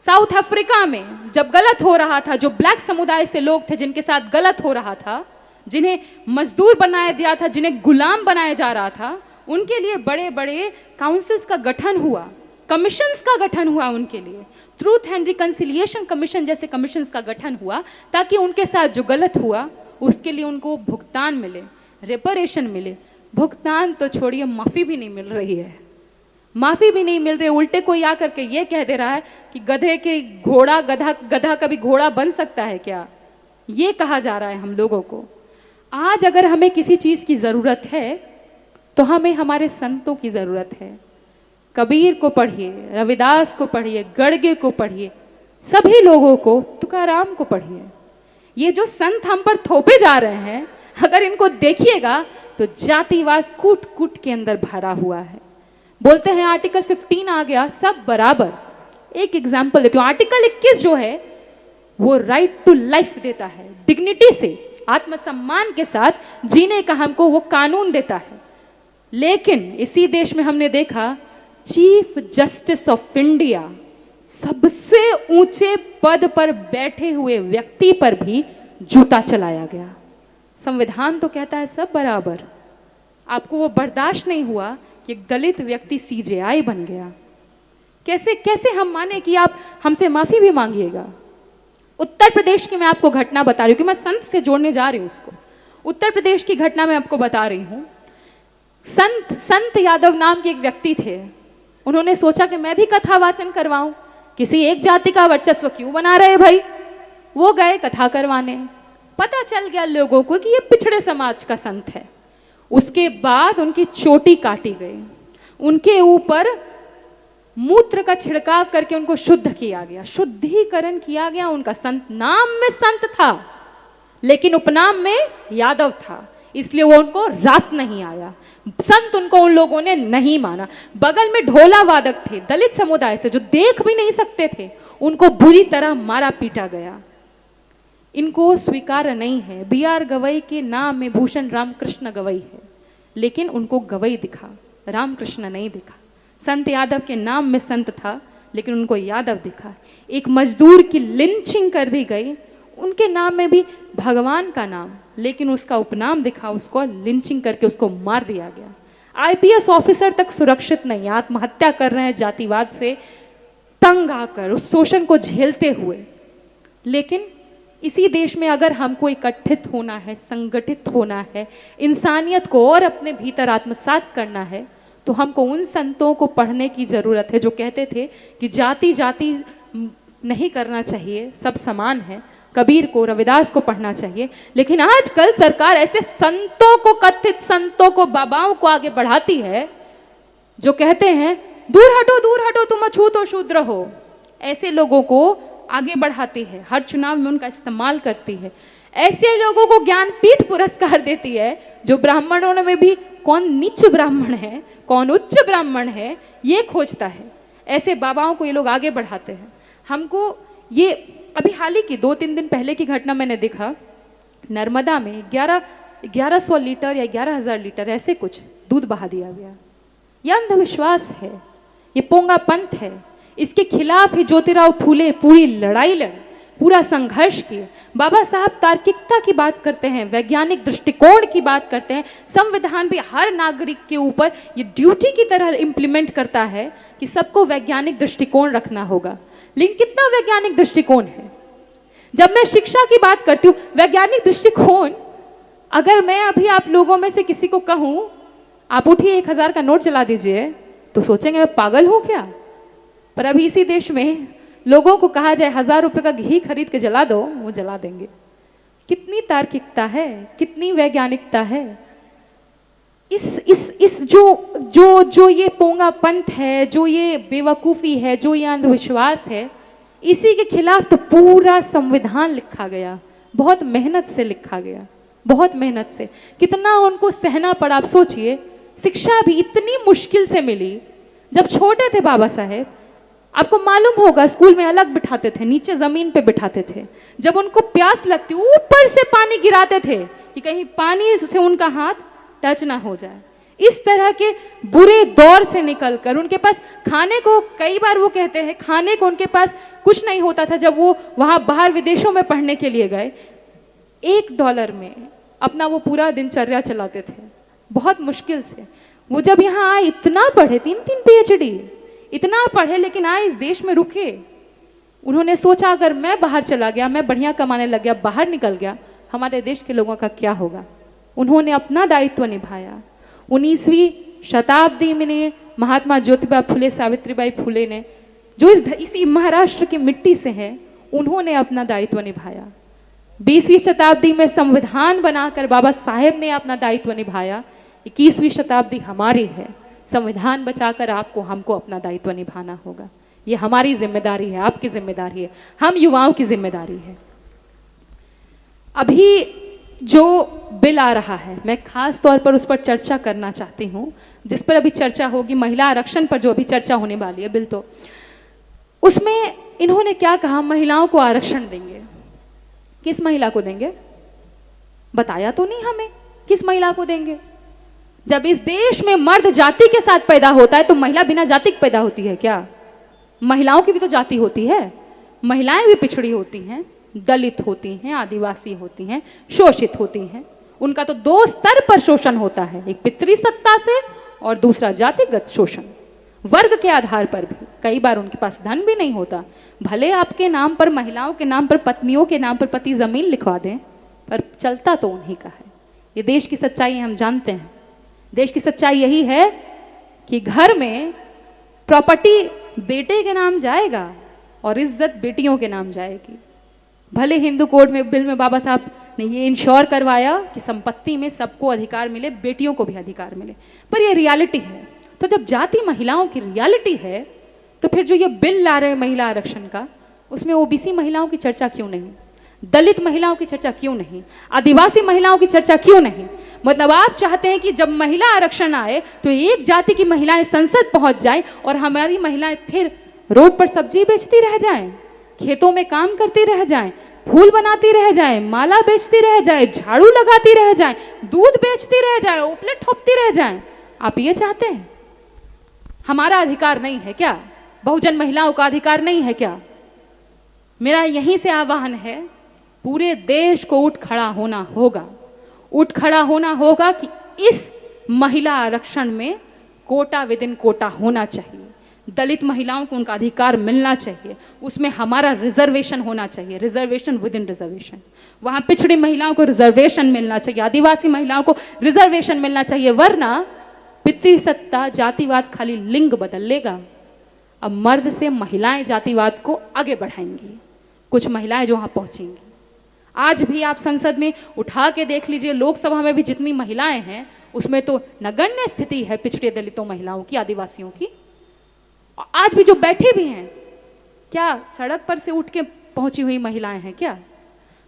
साउथ अफ्रीका में जब गलत हो रहा था, जो ब्लैक समुदाय से लोग थे जिनके साथ गलत हो रहा था, जिन्हें मजदूर बनाया दिया था, जिन्हें गुलाम बनाया जा रहा था, उनके लिए बड़े बड़े काउंसिल्स का गठन हुआ, कमीशंस का गठन हुआ उनके लिए। ट्रूथ एंड रिकन्सिलिएशन कमीशन जैसे कमीशंस का गठन हुआ ताकि उनके साथ जो गलत हुआ उसके लिए उनको भुगतान मिले, रेपरेशन मिले। भुगतान तो छोड़िए, माफ़ी भी नहीं मिल रही है, माफ़ी भी नहीं मिल रही। उल्टे कोई आ करके ये कह दे रहा है कि गधे के घोड़ा, गधा कभी घोड़ा बन सकता है क्या, ये कहा जा रहा है हम लोगों को। आज अगर हमें किसी चीज़ की ज़रूरत है तो हमें हमारे संतों की ज़रूरत है। कबीर को पढ़िए, रविदास को पढ़िए, गर्गे को पढ़िए, सभी लोगों को, तुकाराम को पढ़िए। ये जो संत हम पर थोपे जा रहे हैं, अगर इनको देखिएगा तो जातिवाद कूट कूट के अंदर भरा हुआ है। बोलते हैं आर्टिकल 15 आ गया, सब बराबर। एक एग्जाम्पल देती हूँ, आर्टिकल 21 जो है वो राइट टू लाइफ देता है, डिग्निटी से, आत्मसम्मान के साथ जीने का हमको वो कानून देता है। लेकिन इसी देश में हमने देखा चीफ जस्टिस ऑफ इंडिया, सबसे ऊंचे पद पर बैठे हुए व्यक्ति पर भी जूता चलाया गया। संविधान तो कहता है सब बराबर, आपको वो बर्दाश्त नहीं हुआ कि एक दलित व्यक्ति सीजेआई बन गया। कैसे कैसे हम माने कि आप हमसे माफी भी मांगिएगा। उत्तर प्रदेश की मैं आपको घटना बता रही हूँ कि मैं संत से जोड़ने जा रही हूँ उसको। उत्तर प्रदेश की घटना मैं आपको बता रही हूँ। संत यादव नाम के एक व्यक्ति थे, उन्होंने सोचा कि मैं भी कथा वाचन करवाऊं, किसी एक जाति का वर्चस्व क्यों बना रहे भाई। वो गए कथा करवाने, पता चल गया लोगों को कि ये पिछड़े समाज का संत है। उसके बाद उनकी चोटी काटी गई, उनके ऊपर मूत्र का छिड़काव करके उनको शुद्ध किया गया, शुद्धिकरण किया गया। उनका संत नाम में संत था लेकिन उपनाम में यादव था, इसलिए वो उनको रास नहीं आया। संत उनको उन लोगों ने नहीं माना। बगल में ढोला वादक थे दलित समुदाय से जो देख भी नहीं सकते थे, उनको बुरी तरह मारा पीटा गया। इनको स्वीकार नहीं है। B.R. गवई के नाम में भूषण रामकृष्ण गवई है, लेकिन उनको गवई दिखा, रामकृष्ण नहीं दिखा। संत यादव के नाम में संत था लेकिन उनको यादव दिखा। एक मजदूर की लिंचिंग कर दी गई, उनके नाम में भी भगवान का नाम, लेकिन उसका उपनाम दिखा, उसको लिंचिंग करके उसको मार दिया गया। IPS ऑफिसर तक सुरक्षित नहीं, आत्महत्या कर रहे हैं जातिवाद से तंग आकर, उस शोषण को झेलते हुए। लेकिन इसी देश में अगर हमको इकट्ठित होना है, संगठित होना है, इंसानियत को और अपने भीतर आत्मसात करना है, तो हमको उन संतों को पढ़ने की जरूरत है जो कहते थे कि जाति जाति नहीं करना चाहिए, सब समान है। कबीर को, रविदास को पढ़ना चाहिए। लेकिन आजकल सरकार ऐसे संतों को, कथित संतों को, बाबाओं को आगे बढ़ाती है जो कहते हैं दूर हटो तुम अछूत हो, शूद्र हो। ऐसे लोगों को आगे बढ़ाती है, हर चुनाव में उनका इस्तेमाल करती है। ऐसे लोगों को ज्ञानपीठ पुरस्कार देती है जो ब्राह्मणों में भी कौन नीच ब्राह्मण है, कौन उच्च ब्राह्मण है, ये खोजता है। ऐसे बाबाओं को ये लोग आगे बढ़ाते हैं। हमको ये अभी हाल ही की 2-3 दिन पहले की घटना मैंने देखा, नर्मदा में 1100 लीटर या 11,000 लीटर ऐसे कुछ दूध बहा दिया गया। यह अंधविश्वास है, ये पोंगा पंथ है। इसके खिलाफ ही ज्योतिराव फूले पूरी लड़ाई लड़े, पूरा संघर्ष किए। बाबा साहब तार्किकता की बात करते हैं, वैज्ञानिक दृष्टिकोण की बात करते हैं। संविधान भी हर नागरिक के ऊपर ये ड्यूटी की तरह इंप्लीमेंट करता है कि सबको वैज्ञानिक दृष्टिकोण रखना होगा। लेकिन कितना वैज्ञानिक दृष्टिकोण है? जब मैं शिक्षा की बात करती हूँ, वैज्ञानिक दृष्टिकोण, अगर मैं अभी आप लोगों में से किसी को कहूँ आप उठिए 1,000 का नोट चला दीजिए, तो सोचेंगे मैं पागल हूँ क्या। पर अभी इसी देश में लोगों को कहा जाए 1,000 रुपए का घी खरीद के जला दो, वो जला देंगे। कितनी तार्किकता है, कितनी वैज्ञानिकता है। इस जो ये पोंगा पंथ है, जो ये बेवकूफ़ी है, जो ये अंधविश्वास है, इसी के खिलाफ तो पूरा संविधान लिखा गया। बहुत मेहनत से लिखा गया, बहुत मेहनत से। कितना उनको सहना पड़ा। आप सोचिए, शिक्षा भी इतनी मुश्किल से मिली। जब छोटे थे बाबा साहेब, आपको मालूम होगा, स्कूल में अलग बिठाते थे, नीचे जमीन पे बिठाते थे। जब उनको प्यास लगती ऊपर से पानी गिराते थे कि कहीं पानी से उनका हाथ टच ना हो जाए। इस तरह के बुरे दौर से निकलकर उनके पास खाने को, कई बार वो कहते हैं खाने को उनके पास कुछ नहीं होता था। जब वो वहाँ बाहर विदेशों में पढ़ने के लिए गए, $1 में अपना वो पूरा दिनचर्या चलाते थे, बहुत मुश्किल से। वो जब यहाँ आए, इतना पढ़े, 3-3 PhD, इतना पढ़े, लेकिन आए इस देश में रुके। उन्होंने सोचा अगर मैं बाहर चला गया, मैं बढ़िया कमाने लग गया, बाहर निकल गया, हमारे देश के लोगों का क्या होगा। उन्होंने अपना दायित्व निभाया। 19वीं शताब्दी में महात्मा ज्योतिबा फुले, सावित्रीबाई फुले ने, जो इसी महाराष्ट्र की मिट्टी से है, उन्होंने अपना दायित्व निभाया। 20वीं शताब्दी में संविधान बनाकर बाबा साहेब ने अपना दायित्व निभाया। 21वीं शताब्दी हमारी है, संविधान बचाकर आपको, हमको अपना दायित्व निभाना होगा। ये हमारी जिम्मेदारी है, आपकी जिम्मेदारी है, हम युवाओं की जिम्मेदारी है। अभी जो बिल आ रहा है, मैं खास तौर पर उस पर चर्चा करना चाहती हूँ, जिस पर अभी चर्चा होगी, महिला आरक्षण पर जो अभी चर्चा होने वाली है बिल। तो उसमें इन्होंने क्या कहा, महिलाओं को आरक्षण देंगे। किस महिला को देंगे? बताया तो नहीं हमें किस महिला को देंगे। जब इस देश में मर्द जाति के साथ पैदा होता है तो महिला बिना जाति के पैदा होती है क्या? महिलाओं की भी तो जाति होती है, महिलाएं भी पिछड़ी होती हैं, दलित होती हैं, आदिवासी होती हैं, शोषित होती हैं। उनका तो दो स्तर पर शोषण होता है, एक पितृसत्ता से और दूसरा जातिगत शोषण। वर्ग के आधार पर भी कई बार उनके पास धन भी नहीं होता। भले आपके नाम पर, महिलाओं के नाम पर, पत्नियों के नाम पर पति जमीन लिखवा दें, पर चलता तो उन्हीं का है। ये देश की सच्चाई हम जानते हैं। देश की सच्चाई यही है कि घर में प्रॉपर्टी बेटे के नाम जाएगा और इज्जत बेटियों के नाम जाएगी। भले हिंदू कोड में, बिल में बाबा साहब ने ये इंश्योर करवाया कि संपत्ति में सबको अधिकार मिले, बेटियों को भी अधिकार मिले, पर ये रियलिटी है। तो जब जाति महिलाओं की रियलिटी है तो फिर जो ये बिल ला रहे हैं महिला आरक्षण का, उसमें ओबीसी महिलाओं की चर्चा क्यों नहीं, दलित महिलाओं की चर्चा क्यों नहीं, आदिवासी महिलाओं की चर्चा क्यों नहीं? मतलब आप चाहते हैं कि जब महिला आरक्षण आए तो एक जाति की महिलाएं संसद पहुंच जाएं और हमारी महिलाएं फिर रोड पर सब्जी बेचती रह जाएं, खेतों में काम करती रह जाएं, फूल बनाती रह जाएं, माला बेचती रह जाएं, झाड़ू लगाती रह जाएं, दूध बेचती रह जाएं, उपले ठोपती रह जाएं। आप ये चाहते हैं? हमारा अधिकार नहीं है क्या? बहुजन महिलाओं का अधिकार नहीं है क्या? मेरा यहीं से आह्वान है, पूरे देश को उठ खड़ा होना होगा। उठ खड़ा होना होगा कि इस महिला आरक्षण में कोटा विद इन कोटा होना चाहिए। दलित महिलाओं को उनका अधिकार मिलना चाहिए, उसमें हमारा रिजर्वेशन होना चाहिए, रिजर्वेशन विद इन रिजर्वेशन। वहाँ पिछड़ी महिलाओं को रिजर्वेशन मिलना चाहिए, आदिवासी महिलाओं को रिजर्वेशन मिलना चाहिए, वरना पितृसत्ता जातिवाद खाली लिंग बदल लेगा। अब मर्द से महिलाएं जातिवाद को आगे बढ़ाएंगी, कुछ महिलाएं जो वहाँ पहुँचेंगी। आज भी आप संसद में उठा के देख लीजिए, लोकसभा में भी जितनी महिलाएं हैं उसमें तो नगण्य स्थिति है पिछड़े दलितों महिलाओं की, आदिवासियों की। आज भी जो बैठे भी हैं, क्या सड़क पर से उठ के पहुंची हुई महिलाएं हैं क्या?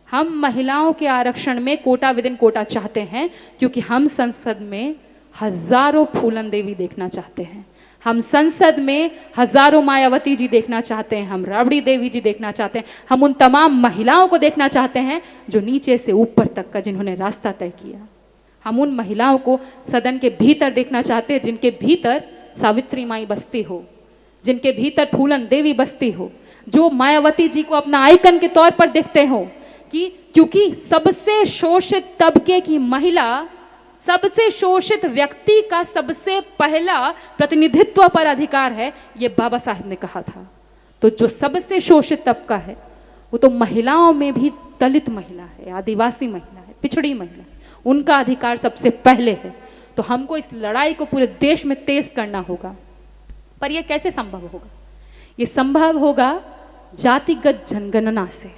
हम महिलाओं के आरक्षण में कोटा विद इन कोटा चाहते हैं क्योंकि हम संसद में हजारों फूलन देवी देखना चाहते हैं, हम संसद में हजारों मायावती जी देखना चाहते हैं, हम राबड़ी देवी जी देखना चाहते हैं, हम उन तमाम महिलाओं को देखना चाहते हैं जो नीचे से ऊपर तक का जिन्होंने रास्ता तय किया। हम उन महिलाओं को सदन के भीतर देखना चाहते हैं जिनके भीतर सावित्री माई बसती हो, जिनके भीतर फूलन देवी बसती हो, जो मायावती जी को अपना आइकन के तौर पर देखते हो कि क्योंकि सबसे शोषित तबके की महिला, सबसे शोषित व्यक्ति का सबसे पहला प्रतिनिधित्व पर अधिकार है, ये बाबा साहब ने कहा था। तो जो सबसे शोषित तबका है वो तो महिलाओं में भी दलित महिला है, आदिवासी महिला है, पिछड़ी महिला है, उनका अधिकार सबसे पहले है। तो हमको इस लड़ाई को पूरे देश में तेज करना होगा। पर यह कैसे संभव होगा? ये संभव होगा जातिगत जनगणना से।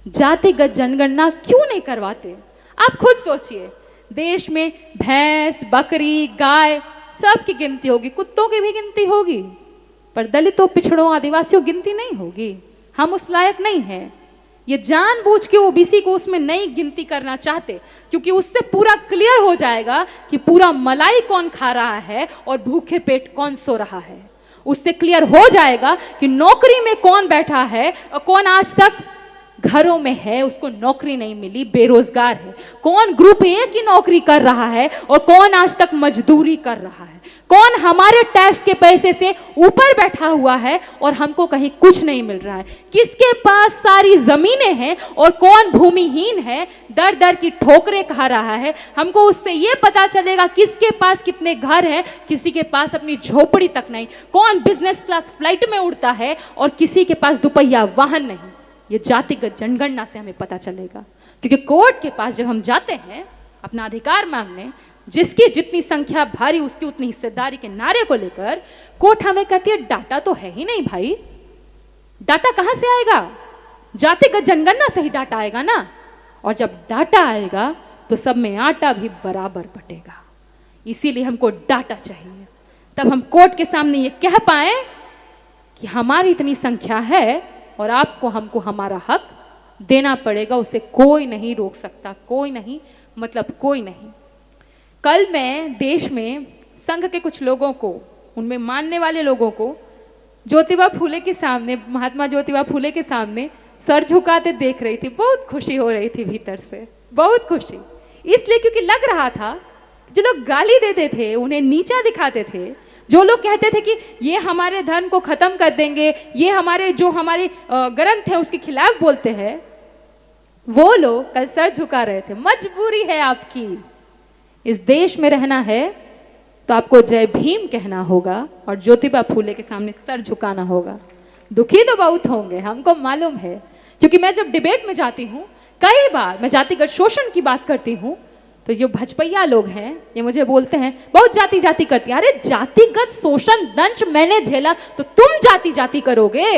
जातिगत जनगणना क्यों नहीं करवाते? आप खुद सोचिए, देश में भैंस, बकरी, गाय सब की गिनती होगी, कुत्तों की भी गिनती होगी, पर दलितों, पिछड़ों, आदिवासियों गिनती नहीं होगी। हम उस लायक नहीं हैं। ये जानबूझ के ओबीसी को उसमें नहीं गिनती करना चाहते क्योंकि उससे पूरा क्लियर हो जाएगा कि पूरा मलाई कौन खा रहा है और भूखे पेट कौन सो रहा है। उससे क्लियर हो जाएगा कि नौकरी में कौन बैठा है और कौन आज तक घरों में है, उसको नौकरी नहीं मिली, बेरोजगार है, कौन ग्रुप ए की नौकरी कर रहा है और कौन आज तक मजदूरी कर रहा है, कौन हमारे टैक्स के पैसे से ऊपर बैठा हुआ है और हमको कहीं कुछ नहीं मिल रहा है, किसके पास सारी जमीनें हैं और कौन भूमिहीन है, दर दर की ठोकरें खा रहा है। हमको उससे ये पता चलेगा किसके पास कितने घर हैं, किसी के पास अपनी झोपड़ी तक नहीं, कौन बिजनेस क्लास फ्लाइट में उड़ता है और किसी के पास दुपहिया वाहन नहीं। ये जातिगत जनगणना से हमें पता चलेगा क्योंकि कोर्ट के पास जब हम जाते हैं अपना अधिकार मांगने, जिसकी जितनी संख्या भारी उसकी उतनी हिस्सेदारी के नारे को लेकर, कोर्ट हमें कहती है डाटा तो है ही नहीं भाई, डाटा कहां से आएगा? जातिगत जनगणना से ही डाटा आएगा ना। और जब डाटा आएगा तो सब में आटा भी बराबर बटेगा। इसीलिए हमको डाटा चाहिए, तब हम कोर्ट के सामने ये कह पाए कि हमारी इतनी संख्या है और आपको हमको हमारा हक देना पड़ेगा, उसे कोई नहीं रोक सकता, कोई नहीं मतलब कोई नहीं। कल मैं देश में संघ के कुछ लोगों को, उनमें मानने वाले लोगों को ज्योतिबा फूले के सामने, महात्मा ज्योतिबा फूले के सामने सर झुकाते देख रही थी। बहुत खुशी हो रही थी भीतर से, बहुत खुशी। इसलिए क्योंकि लग रहा था जो लोग गाली देते थे, उन्हें नीचा दिखाते थे, जो लोग कहते थे कि ये हमारे धर्म को खत्म कर देंगे, ये हमारे जो हमारे ग्रंथ है उसके खिलाफ बोलते हैं, वो लोग कल सर झुका रहे थे। मजबूरी है आपकी, इस देश में रहना है तो आपको जय भीम कहना होगा और ज्योतिबा फूले के सामने सर झुकाना होगा। दुखी तो बहुत होंगे, हमको मालूम है, क्योंकि मैं जब डिबेट में जाती हूँ, कई बार मैं जातिगत शोषण की बात करती हूँ, तो जो भजपैया लोग हैं ये मुझे बोलते हैं बहुत जाति जाति करती है। अरे जातिगत शोषण दंश मैंने झेला तो तुम जाति जाति करोगे?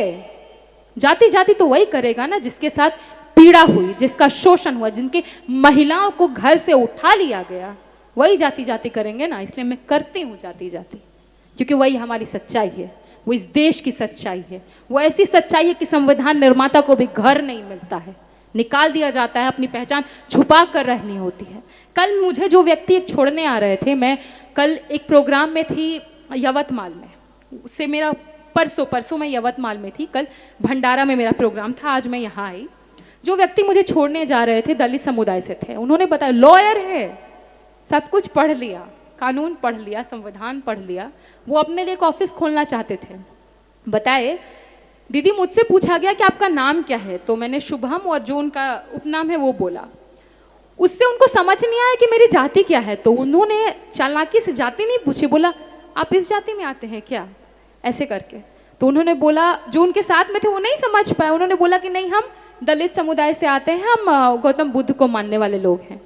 जाति जाति तो वही करेगा ना जिसके साथ पीड़ा हुई, जिसका शोषण हुआ, जिनके महिलाओं को घर से उठा लिया गया, वही जाति जाति करेंगे ना। इसलिए मैं करती हूँ जाति जाति, क्योंकि वही हमारी सच्चाई है, वो इस देश की सच्चाई है। वो ऐसी सच्चाई है कि संविधान निर्माता को भी घर नहीं मिलता है, निकाल दिया जाता है, अपनी पहचान छुपा कर रहनी होती है। कल मुझे जो व्यक्ति एक छोड़ने आ रहे थे, मैं कल एक प्रोग्राम में थी यवतमाल में, उससे मेरा परसों मैं यवतमाल में थी, कल भंडारा में मेरा प्रोग्राम था, आज मैं यहाँ आई। जो व्यक्ति मुझे छोड़ने जा रहे थे दलित समुदाय से थे, उन्होंने बताया लॉयर है, सब कुछ पढ़ लिया, कानून पढ़ लिया, संविधान पढ़ लिया, वो अपने लिए एक ऑफिस खोलना चाहते थे। बताए दीदी मुझसे पूछा गया कि आपका नाम क्या है, तो मैंने शुभम और जो उनका उपनाम है वो बोला। उससे उनको समझ नहीं आया कि मेरी जाति क्या है, तो उन्होंने चालाकी से जाति नहीं पूछी, बोला आप इस जाति में आते हैं क्या, ऐसे करके। तो उन्होंने बोला, जो उनके साथ में थे वो नहीं समझ पाए, उन्होंने बोला कि नहीं हम दलित समुदाय से आते हैं, हम गौतम बुद्ध को मानने वाले लोग हैं।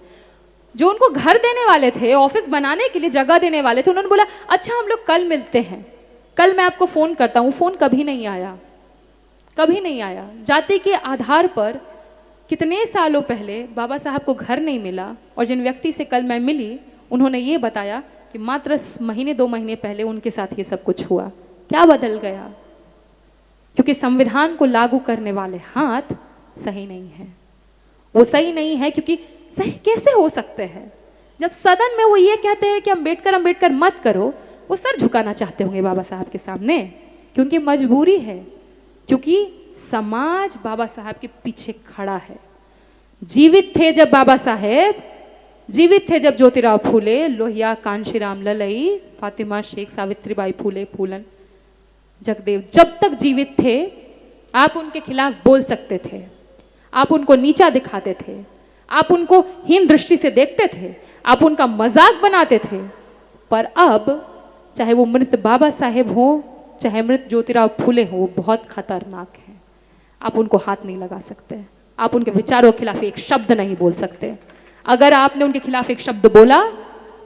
जो उनको घर देने वाले थे, ऑफिस बनाने के लिए जगह देने वाले थे, उन्होंने बोला अच्छा हम लोग कल मिलते हैं, कल मैं आपको फ़ोन करता हूँ। फ़ोन कभी नहीं आया, कभी नहीं आया। जाति के आधार पर कितने सालों पहले बाबा साहब को घर नहीं मिला, और जिन व्यक्ति से कल मैं मिली उन्होंने ये बताया कि मात्र महीने 2 महीने पहले उनके साथ ये सब कुछ हुआ। क्या बदल गया? क्योंकि संविधान को लागू करने वाले हाथ सही नहीं है। वो सही नहीं है क्योंकि सही कैसे हो सकते हैं? जब सदन में वो ये कहते हैं कि अम्बेडकर अम्बेडकर मत करो, वो सर झुकाना चाहते होंगे बाबा साहब के सामने, क्योंकि मजबूरी है, क्योंकि समाज बाबा साहब के पीछे खड़ा है। जीवित थे जब बाबा साहेब, जीवित थे जब ज्योतिराव फूले, लोहिया, कांशीराम ललई, फातिमा शेख, सावित्रीबाई फूले, फूलन, जगदेव, जब तक जीवित थे आप उनके खिलाफ बोल सकते थे, आप उनको नीचा दिखाते थे, आप उनको हीन दृष्टि से देखते थे, आप उनका मजाक बनाते थे। पर अब चाहे वो मृत बाबा साहेब हो, चाहे मृत ज्योतिराव फूले हो, वो बहुत खतरनाक है। आप उनको हाथ नहीं लगा सकते, आप उनके विचारों के खिलाफ एक शब्द नहीं बोल सकते। अगर आपने उनके खिलाफ एक शब्द बोला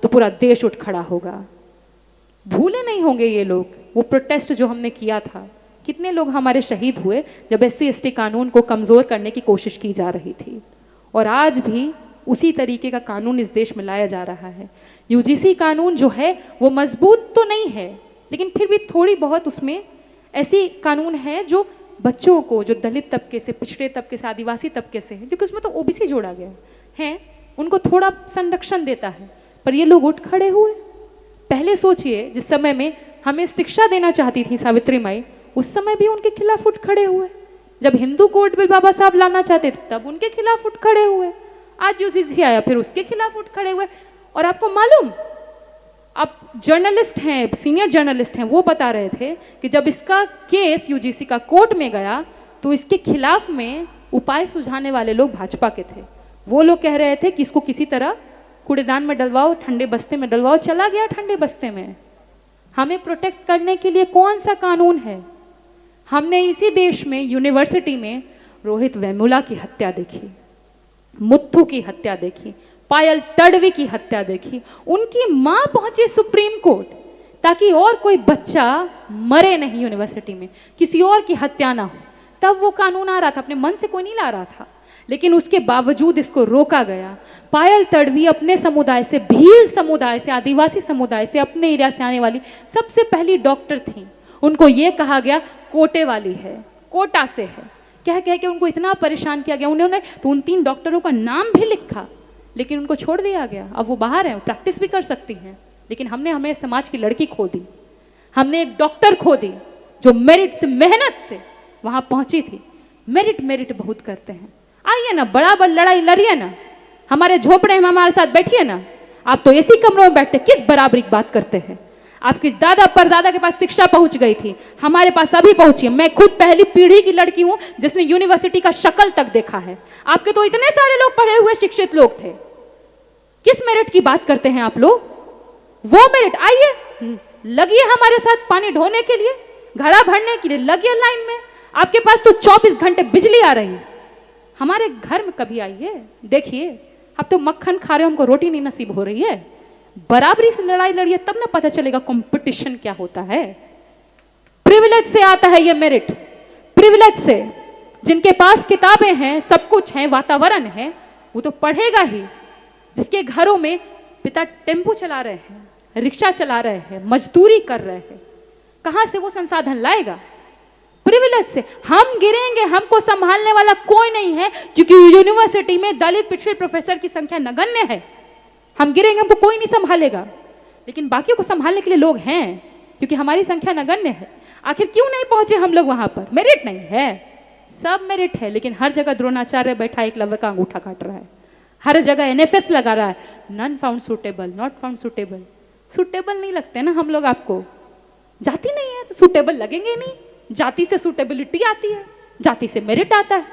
तो पूरा देश उठ खड़ा होगा। भूले नहीं होंगे ये लोग वो प्रोटेस्ट जो हमने किया था। कितने लोग हमारे शहीद हुए जब SC/ST कानून को कमज़ोर करने की कोशिश की जा रही थी, और आज भी उसी तरीके का कानून इस देश में लाया जा रहा है। UGC कानून जो है वो मजबूत तो नहीं है, लेकिन फिर भी थोड़ी बहुत उसमें ऐसी कानून है जो बच्चों को, जो दलित तबके से, पिछड़े तबके से, आदिवासी तबके से है, क्योंकि उसमें तो OBC जोड़ा गया है, उनको थोड़ा संरक्षण देता है। पर ये लोग उठ खड़े हुए। पहले सोचिए, जिस समय में हमें शिक्षा देना चाहती थी सावित्री माई, उस समय भी उनके खिलाफ उठ खड़े हुए। जब हिंदू कोड बिल बाबा साहब लाना चाहते थे तब उनके खिलाफ उठ खड़े हुए। आज UGC आया फिर उसके खिलाफ उठ खड़े हुए। और आपको मालूम, आप जर्नलिस्ट हैं, सीनियर जर्नलिस्ट हैं, वो बता रहे थे कि जब इसका केस UGC का कोर्ट में गया तो इसके खिलाफ में उपाय सुझाने वाले लोग भाजपा के थे। वो लोग कह रहे थे कि इसको किसी तरह कूड़ेदान में डलवाओ, ठंडे बस्ते में डलवाओ। चला गया ठंडे बस्ते में। हमें प्रोटेक्ट करने के लिए कौन सा कानून है? हमने इसी देश में यूनिवर्सिटी में रोहित वेमुला की हत्या देखी, मुत्थू की हत्या देखी, पायल तड़वी की हत्या देखी। उनकी मां पहुंची सुप्रीम कोर्ट ताकि और कोई बच्चा मरे नहीं यूनिवर्सिटी में, किसी और की हत्या ना हो। तब वो कानून आ रहा था, अपने मन से कोई नहीं ला रहा था, लेकिन उसके बावजूद इसको रोका गया। पायल तड़वी अपने समुदाय से, भील समुदाय से, आदिवासी समुदाय से, अपने एरिया से आने वाली सबसे पहली डॉक्टर थी। उनको ये कहा गया कोटे वाली है, कोटा से है, कह कह के उनको इतना परेशान किया गया। उन्होंने तो उन 3 डॉक्टरों का नाम भी लिखा, लेकिन उनको छोड़ दिया गया। अब वो बाहर हैं, प्रैक्टिस भी कर सकती हैं, लेकिन हमने हमें समाज की लड़की खो दी, हमने एक डॉक्टर खो दी जो मेरिट से, मेहनत से वहां पहुंची थी। मेरिट मेरिट बहुत करते हैं, आइए ना बराबर लड़ाई लड़िए ना, हमारे झोपड़े में हमारे साथ बैठिए ना। आप तो ऐसी कमरों में बैठते, किस बराबरी की बात करते हैं? आपके दादा परदादा के पास शिक्षा पहुंच गई थी, हमारे पास अभी पहुंची है। मैं खुद पहली पीढ़ी की लड़की हूं जिसने यूनिवर्सिटी का शक्ल तक देखा है। आपके तो इतने सारे लोग पढ़े हुए शिक्षित लोग थे, किस मेरिट की बात करते हैं आप लोग? वो मेरिट, आइए लगिए हमारे साथ पानी ढोने के लिए, घड़ा भरने के लिए लगिए लाइन में। आपके पास तो 24 घंटे बिजली आ रही है, हमारे घर में कभी आइए, देखिए। अब तो मक्खन खा रहे हो, हमको रोटी नहीं नसीब हो रही है। बराबरी से लड़ाई लड़िए, तब ना पता चलेगा कंपटीशन क्या होता है। प्रिविलेज से आता है ये मेरिट, प्रिविलेज से। जिनके पास किताबें हैं, सब कुछ है, वातावरण है, वो तो पढ़ेगा ही। जिसके घरों में पिता टेम्पो चला रहे हैं, रिक्शा चला रहे हैं, मजदूरी कर रहे हैं, कहां से वो संसाधन लाएगा? प्रिविलेज से। हम गिरेंगे, हमको संभालने वाला कोई नहीं है, क्योंकि यूनिवर्सिटी में दलित पिछड़े प्रोफेसर की संख्या नगण्य है। हम गिरेंगे, हमको कोई नहीं संभालेगा, लेकिन बाकियों को संभालने के लिए लोग हैं, क्योंकि हमारी संख्या नगण्य है। आखिर क्यों नहीं पहुंचे हम लोग वहां पर? मेरिट नहीं है, सब मेरिट है, लेकिन हर जगह द्रोणाचार्य बैठा एकलव्य का अंगूठा काट रहा है, हर जगह एनएफएस लगा रहा है, non found suitable, not found suitable. Suitable नहीं लगते ना हम लोग आपको, जाति नहीं है तो सुटेबल लगेंगे नहीं। जाति से सुटेबिलिटी आती है, जाति से मेरिट आता है।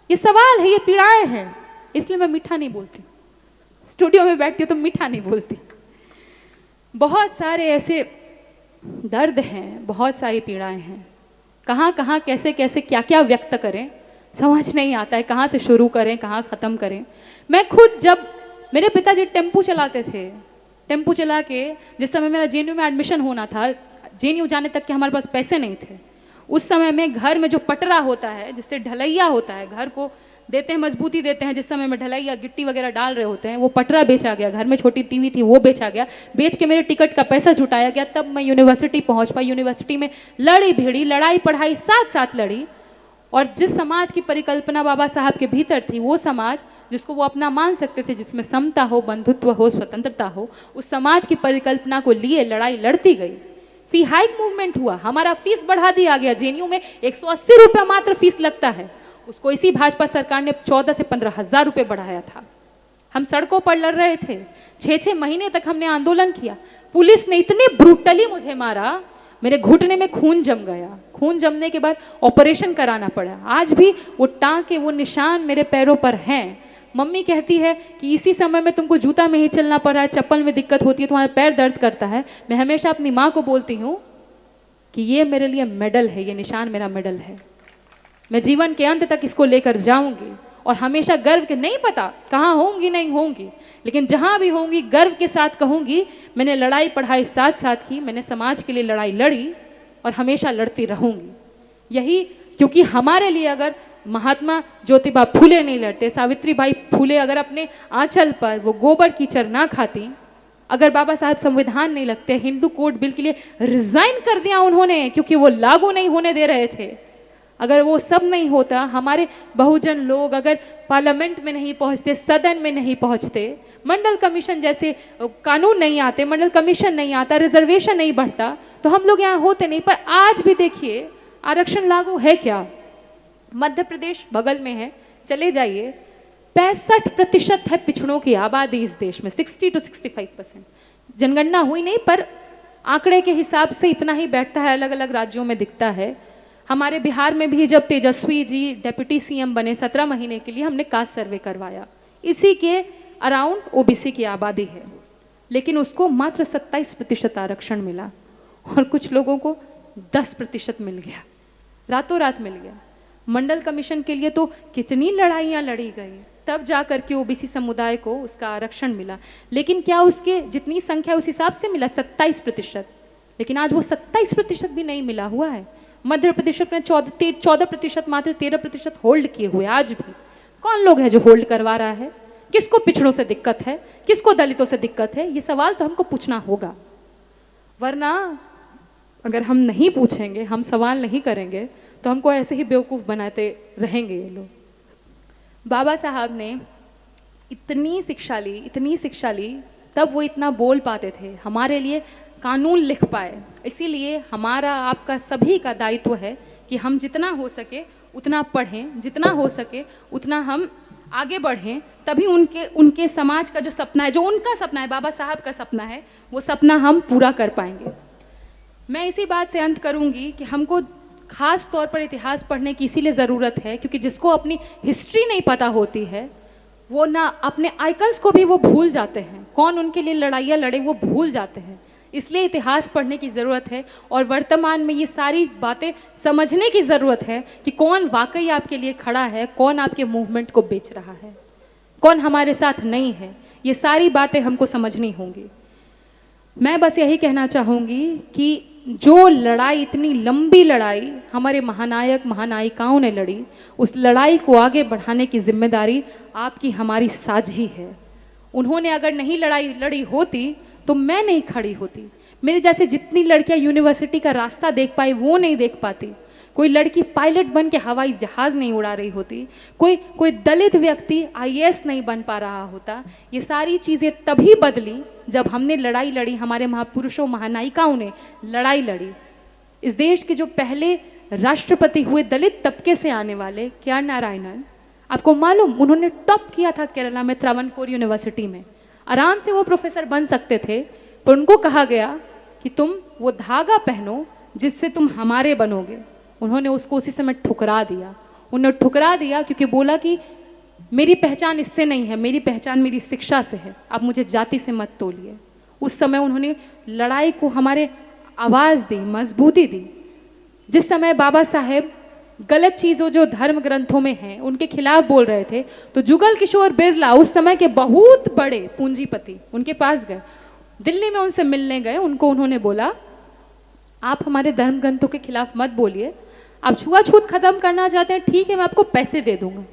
ये सवाल है, ये पीड़ाएं हैं, इसलिए मैं मीठा नहीं बोलती। स्टूडियो में बैठती हूँ तो मीठा नहीं बोलती। बहुत सारे ऐसे दर्द हैं, बहुत सारी पीड़ाएं हैं, कहाँ कहाँ कैसे कैसे क्या क्या व्यक्त करें समझ नहीं आता है, कहाँ से शुरू करें कहाँ ख़त्म करें। मैं खुद, जब मेरे पिताजी टेम्पू चलाते थे, टेम्पू चला के जिस समय मेरा जेएनयू में एडमिशन होना था, जेएनयू जाने तक के हमारे पास पैसे नहीं थे। उस समय में घर में जो पटरा होता है, जिससे ढलैया होता है, घर को देते हैं, मजबूती देते हैं, जिस समय में ढलैया गिट्टी वगैरह डाल रहे होते हैं, वो पटरा बेचा गया। घर में छोटी टीवी थी, वो बेचा गया। बेच के मेरे टिकट का पैसा जुटाया गया, तब मैं यूनिवर्सिटी पहुंच पाई। यूनिवर्सिटी में लड़ी भिड़ी, लड़ाई पढ़ाई साथ साथ लड़ी। और जिस समाज की परिकल्पना बाबा साहब के भीतर थी, वो समाज जिसको वो अपना मान सकते थे, जिसमें समता हो, बंधुत्व हो, स्वतंत्रता हो, उस समाज की परिकल्पना को लिए लड़ाई लड़ती गई। फी हाइक मूवमेंट हुआ, हमारा फीस बढ़ा दिया गया। जेएनयू में 180 रुपये मात्र फीस लगता है, उसको इसी भाजपा सरकार ने 14 से 15 हजार रुपये बढ़ाया था। हम सड़कों पर लड़ रहे थे, 6-6 महीने तक हमने आंदोलन किया। पुलिस ने इतने ब्रूटली मुझे मारा, मेरे घुटने में खून जम गया। खून जमने के बाद ऑपरेशन कराना पड़ा। आज भी वो टाँके, वो निशान मेरे पैरों पर हैं। मम्मी कहती है कि इसी समय में तुमको जूता में ही चलना पड़ा है, चप्पल में दिक्कत होती है, तुम्हारा पैर दर्द करता है। मैं हमेशा अपनी माँ को बोलती हूँ कि ये मेरे लिए मेडल है, ये निशान मेरा मेडल है। मैं जीवन के अंत तक इसको लेकर जाऊंगी और हमेशा गर्व के, नहीं पता कहाँ होंगी नहीं होंगी, लेकिन जहाँ भी होंगी गर्व के साथ कहूँगी मैंने लड़ाई पढ़ाई साथ साथ की, मैंने समाज के लिए लड़ाई लड़ी और हमेशा लड़ती रहूँगी। यही क्योंकि हमारे लिए अगर महात्मा ज्योतिबा फूले नहीं लड़ते, सावित्रीबाई फूले अगर अपने आंचल पर वो गोबर कीचड़ ना खाती, अगर बाबा साहब संविधान नहीं लगते, हिंदू कोड बिल के लिए रिजाइन कर दिया उन्होंने क्योंकि वो लागू नहीं होने दे रहे थे, अगर वो सब नहीं होता, हमारे बहुजन लोग अगर पार्लियामेंट में नहीं पहुंचते, सदन में नहीं पहुंचते, मंडल कमीशन जैसे कानून नहीं आते, मंडल कमीशन नहीं आता, रिजर्वेशन नहीं बढ़ता, तो हम लोग यहाँ होते नहीं। पर आज भी देखिए आरक्षण लागू है क्या? मध्य प्रदेश बगल में है, चले जाइए, 65% है पिछड़ों की आबादी इस देश में, 60 to 65%। जनगणना हुई नहीं, पर आंकड़े के हिसाब से इतना ही बैठता है, अलग अलग राज्यों में दिखता है। हमारे बिहार में भी जब तेजस्वी जी डेप्यूटी सीएम बने, 17 महीने के लिए हमने कास्ट सर्वे करवाया, इसी के अराउंड ओबीसी की आबादी है, लेकिन उसको मात्र 27% आरक्षण मिला और कुछ लोगों को 10% मिल गया, रातों रात मिल गया। मंडल कमीशन के लिए तो कितनी लड़ाइयाँ लड़ी गई, तब जाकर के ओबीसी समुदाय को उसका आरक्षण मिला। लेकिन क्या उसके जितनी संख्या उस हिसाब से मिला? 27%। लेकिन आज वो 27% भी नहीं मिला हुआ है। मध्य प्रदेश में 14%, मात्र 13% होल्ड किए हुए। आज भी कौन लोग है जो होल्ड करवा रहा है? किसको पिछड़ों से दिक्कत है, किसको दलितों से दिक्कत है? ये सवाल तो हमको पूछना होगा, वरना अगर हम नहीं पूछेंगे, हम सवाल नहीं करेंगे, तो हमको ऐसे ही बेवकूफ़ बनाते रहेंगे ये लोग। बाबा साहब ने इतनी शिक्षा ली, तब वो इतना बोल पाते थे, हमारे लिए कानून लिख पाए। इसीलिए हमारा आपका सभी का दायित्व है कि हम जितना हो सके उतना पढ़ें, जितना हो सके उतना हम आगे बढ़ें, तभी उनके समाज का जो सपना है, जो उनका सपना है, बाबा साहब का सपना है, वो सपना हम पूरा कर पाएंगे। मैं इसी बात से अंत करूंगी कि हमको खास तौर पर इतिहास पढ़ने की इसीलिए ज़रूरत है क्योंकि जिसको अपनी हिस्ट्री नहीं पता होती है वो ना अपने आइकन्स को भी वो भूल जाते हैं, कौन उनके लिए लड़ाइयाँ लड़े वो भूल जाते हैं। इसलिए इतिहास पढ़ने की ज़रूरत है और वर्तमान में ये सारी बातें समझने की ज़रूरत है कि कौन वाकई आपके लिए खड़ा है, कौन आपके मूवमेंट को बेच रहा है, कौन हमारे साथ नहीं है। ये सारी बातें हमको समझनी होंगी। मैं बस यही कहना चाहूँगी कि जो लड़ाई, इतनी लंबी लड़ाई हमारे महानायक महानायिकाओं ने लड़ी, उस लड़ाई को आगे बढ़ाने की जिम्मेदारी आपकी हमारी साझी है। उन्होंने अगर नहीं लड़ाई लड़ी होती तो मैं नहीं खड़ी होती। मेरे जैसे जितनी लड़कियां यूनिवर्सिटी का रास्ता देख पाई वो नहीं देख पाती। कोई लड़की पायलट बन के हवाई जहाज़ नहीं उड़ा रही होती। कोई दलित व्यक्ति आईएएस नहीं बन पा रहा होता। ये सारी चीज़ें तभी बदली जब हमने लड़ाई लड़ी, हमारे महापुरुषों महानायिकाओं ने लड़ाई लड़ी। इस देश के जो पहले राष्ट्रपति हुए दलित तबके से आने वाले के.आर. नारायणन, आपको मालूम उन्होंने टॉप किया था केरला में त्रावणकोर यूनिवर्सिटी में। आराम से वो प्रोफेसर बन सकते थे, पर उनको कहा गया कि तुम वो धागा पहनो जिससे तुम हमारे बनोगे। उन्होंने उसको उसी समय ठुकरा दिया। उन्होंने ठुकरा दिया क्योंकि बोला कि मेरी पहचान इससे नहीं है, मेरी पहचान मेरी शिक्षा से है, आप मुझे जाति से मत तोलिए। उस समय उन्होंने लड़ाई को हमारे आवाज़ दी, मजबूती दी। जिस समय बाबा साहेब गलत चीज़ों जो धर्म ग्रंथों में हैं उनके खिलाफ बोल रहे थे, तो जुगल किशोर बिरला उस समय के बहुत बड़े पूंजीपति उनके पास गए, दिल्ली में उनसे मिलने गए। उन्होंने बोला आप हमारे धर्म ग्रंथों के खिलाफ मत बोलिए, आप छुआछूत खत्म करना चाहते हैं, ठीक है मैं आपको पैसे दे दूंगा,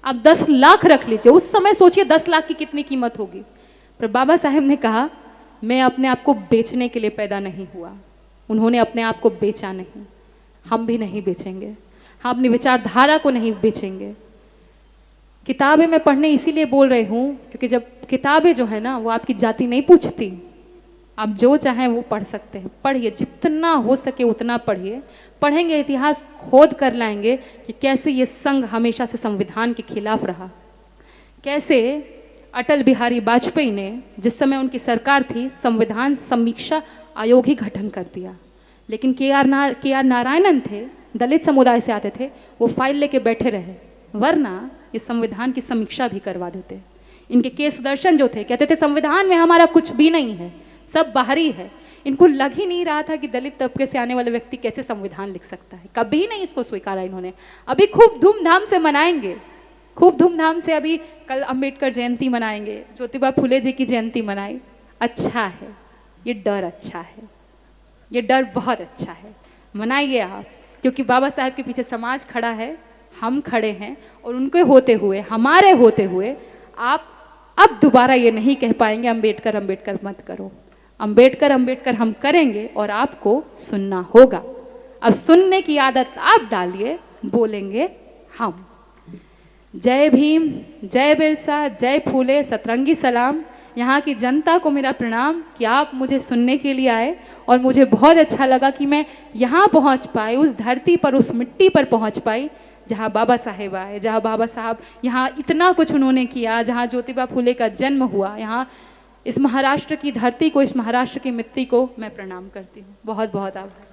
आप 10 लाख रख लीजिए। उस समय सोचिए 10 लाख की कितनी कीमत होगी। पर बाबा साहेब ने कहा मैं अपने आप को बेचने के लिए पैदा नहीं हुआ। उन्होंने अपने आप को बेचा नहीं, हम भी नहीं बेचेंगे, हम अपनी विचारधारा को नहीं बेचेंगे। किताबें मैं पढ़ने इसीलिए बोल रही हूँ क्योंकि जब किताबें जो है ना वो आपकी जाति नहीं पूछती, आप जो चाहें वो पढ़ सकते हैं। पढ़िए, जितना हो सके उतना पढ़िए। पढ़ेंगे इतिहास खोद कर लाएंगे कि कैसे ये संघ हमेशा से संविधान के खिलाफ रहा, कैसे अटल बिहारी वाजपेयी ने जिस समय उनकी सरकार थी संविधान समीक्षा आयोग ही गठन कर दिया, लेकिन के.आर. नारायणन थे, दलित समुदाय से आते थे, वो फाइल लेके बैठे रहे, वरना इस संविधान की समीक्षा भी करवा देते। इनके के सुदर्शन जो थे कहते थे संविधान में हमारा कुछ भी नहीं है, सब बाहरी है। इनको लग ही नहीं रहा था कि दलित तबके से आने वाले व्यक्ति कैसे संविधान लिख सकता है। कभी नहीं इसको स्वीकारा इन्होंने। अभी खूब धूमधाम से मनाएंगे, खूब धूमधाम से। अभी कल अंबेडकर जयंती मनाएंगे, ज्योतिबा फुले जी की जयंती मनाई। अच्छा है, ये डर अच्छा है, ये डर बहुत अच्छा है। मनाइए आप, क्योंकि बाबा साहेब के पीछे समाज खड़ा है, हम खड़े हैं, और उनके होते हुए, हमारे होते हुए आप अब दोबारा ये नहीं कह पाएंगे अंबेडकर अंबेडकर मत करो। अंबेडकर अंबेडकर हम करेंगे और आपको सुनना होगा। अब सुनने की आदत आप डालिए, बोलेंगे हम। जय भीम, जय बिरसा, जय फूले, सतरंगी सलाम। यहाँ की जनता को मेरा प्रणाम कि आप मुझे सुनने के लिए आए, और मुझे बहुत अच्छा लगा कि मैं यहाँ पहुँच पाई, उस धरती पर, उस मिट्टी पर पहुँच पाई जहाँ बाबा साहेब आए, जहाँ बाबा साहब यहाँ इतना कुछ उन्होंने किया, जहाँ ज्योतिबा फुले का जन्म हुआ। यहाँ इस महाराष्ट्र की धरती को, इस महाराष्ट्र की मिट्टी को मैं प्रणाम करती हूँ। बहुत बहुत आभार।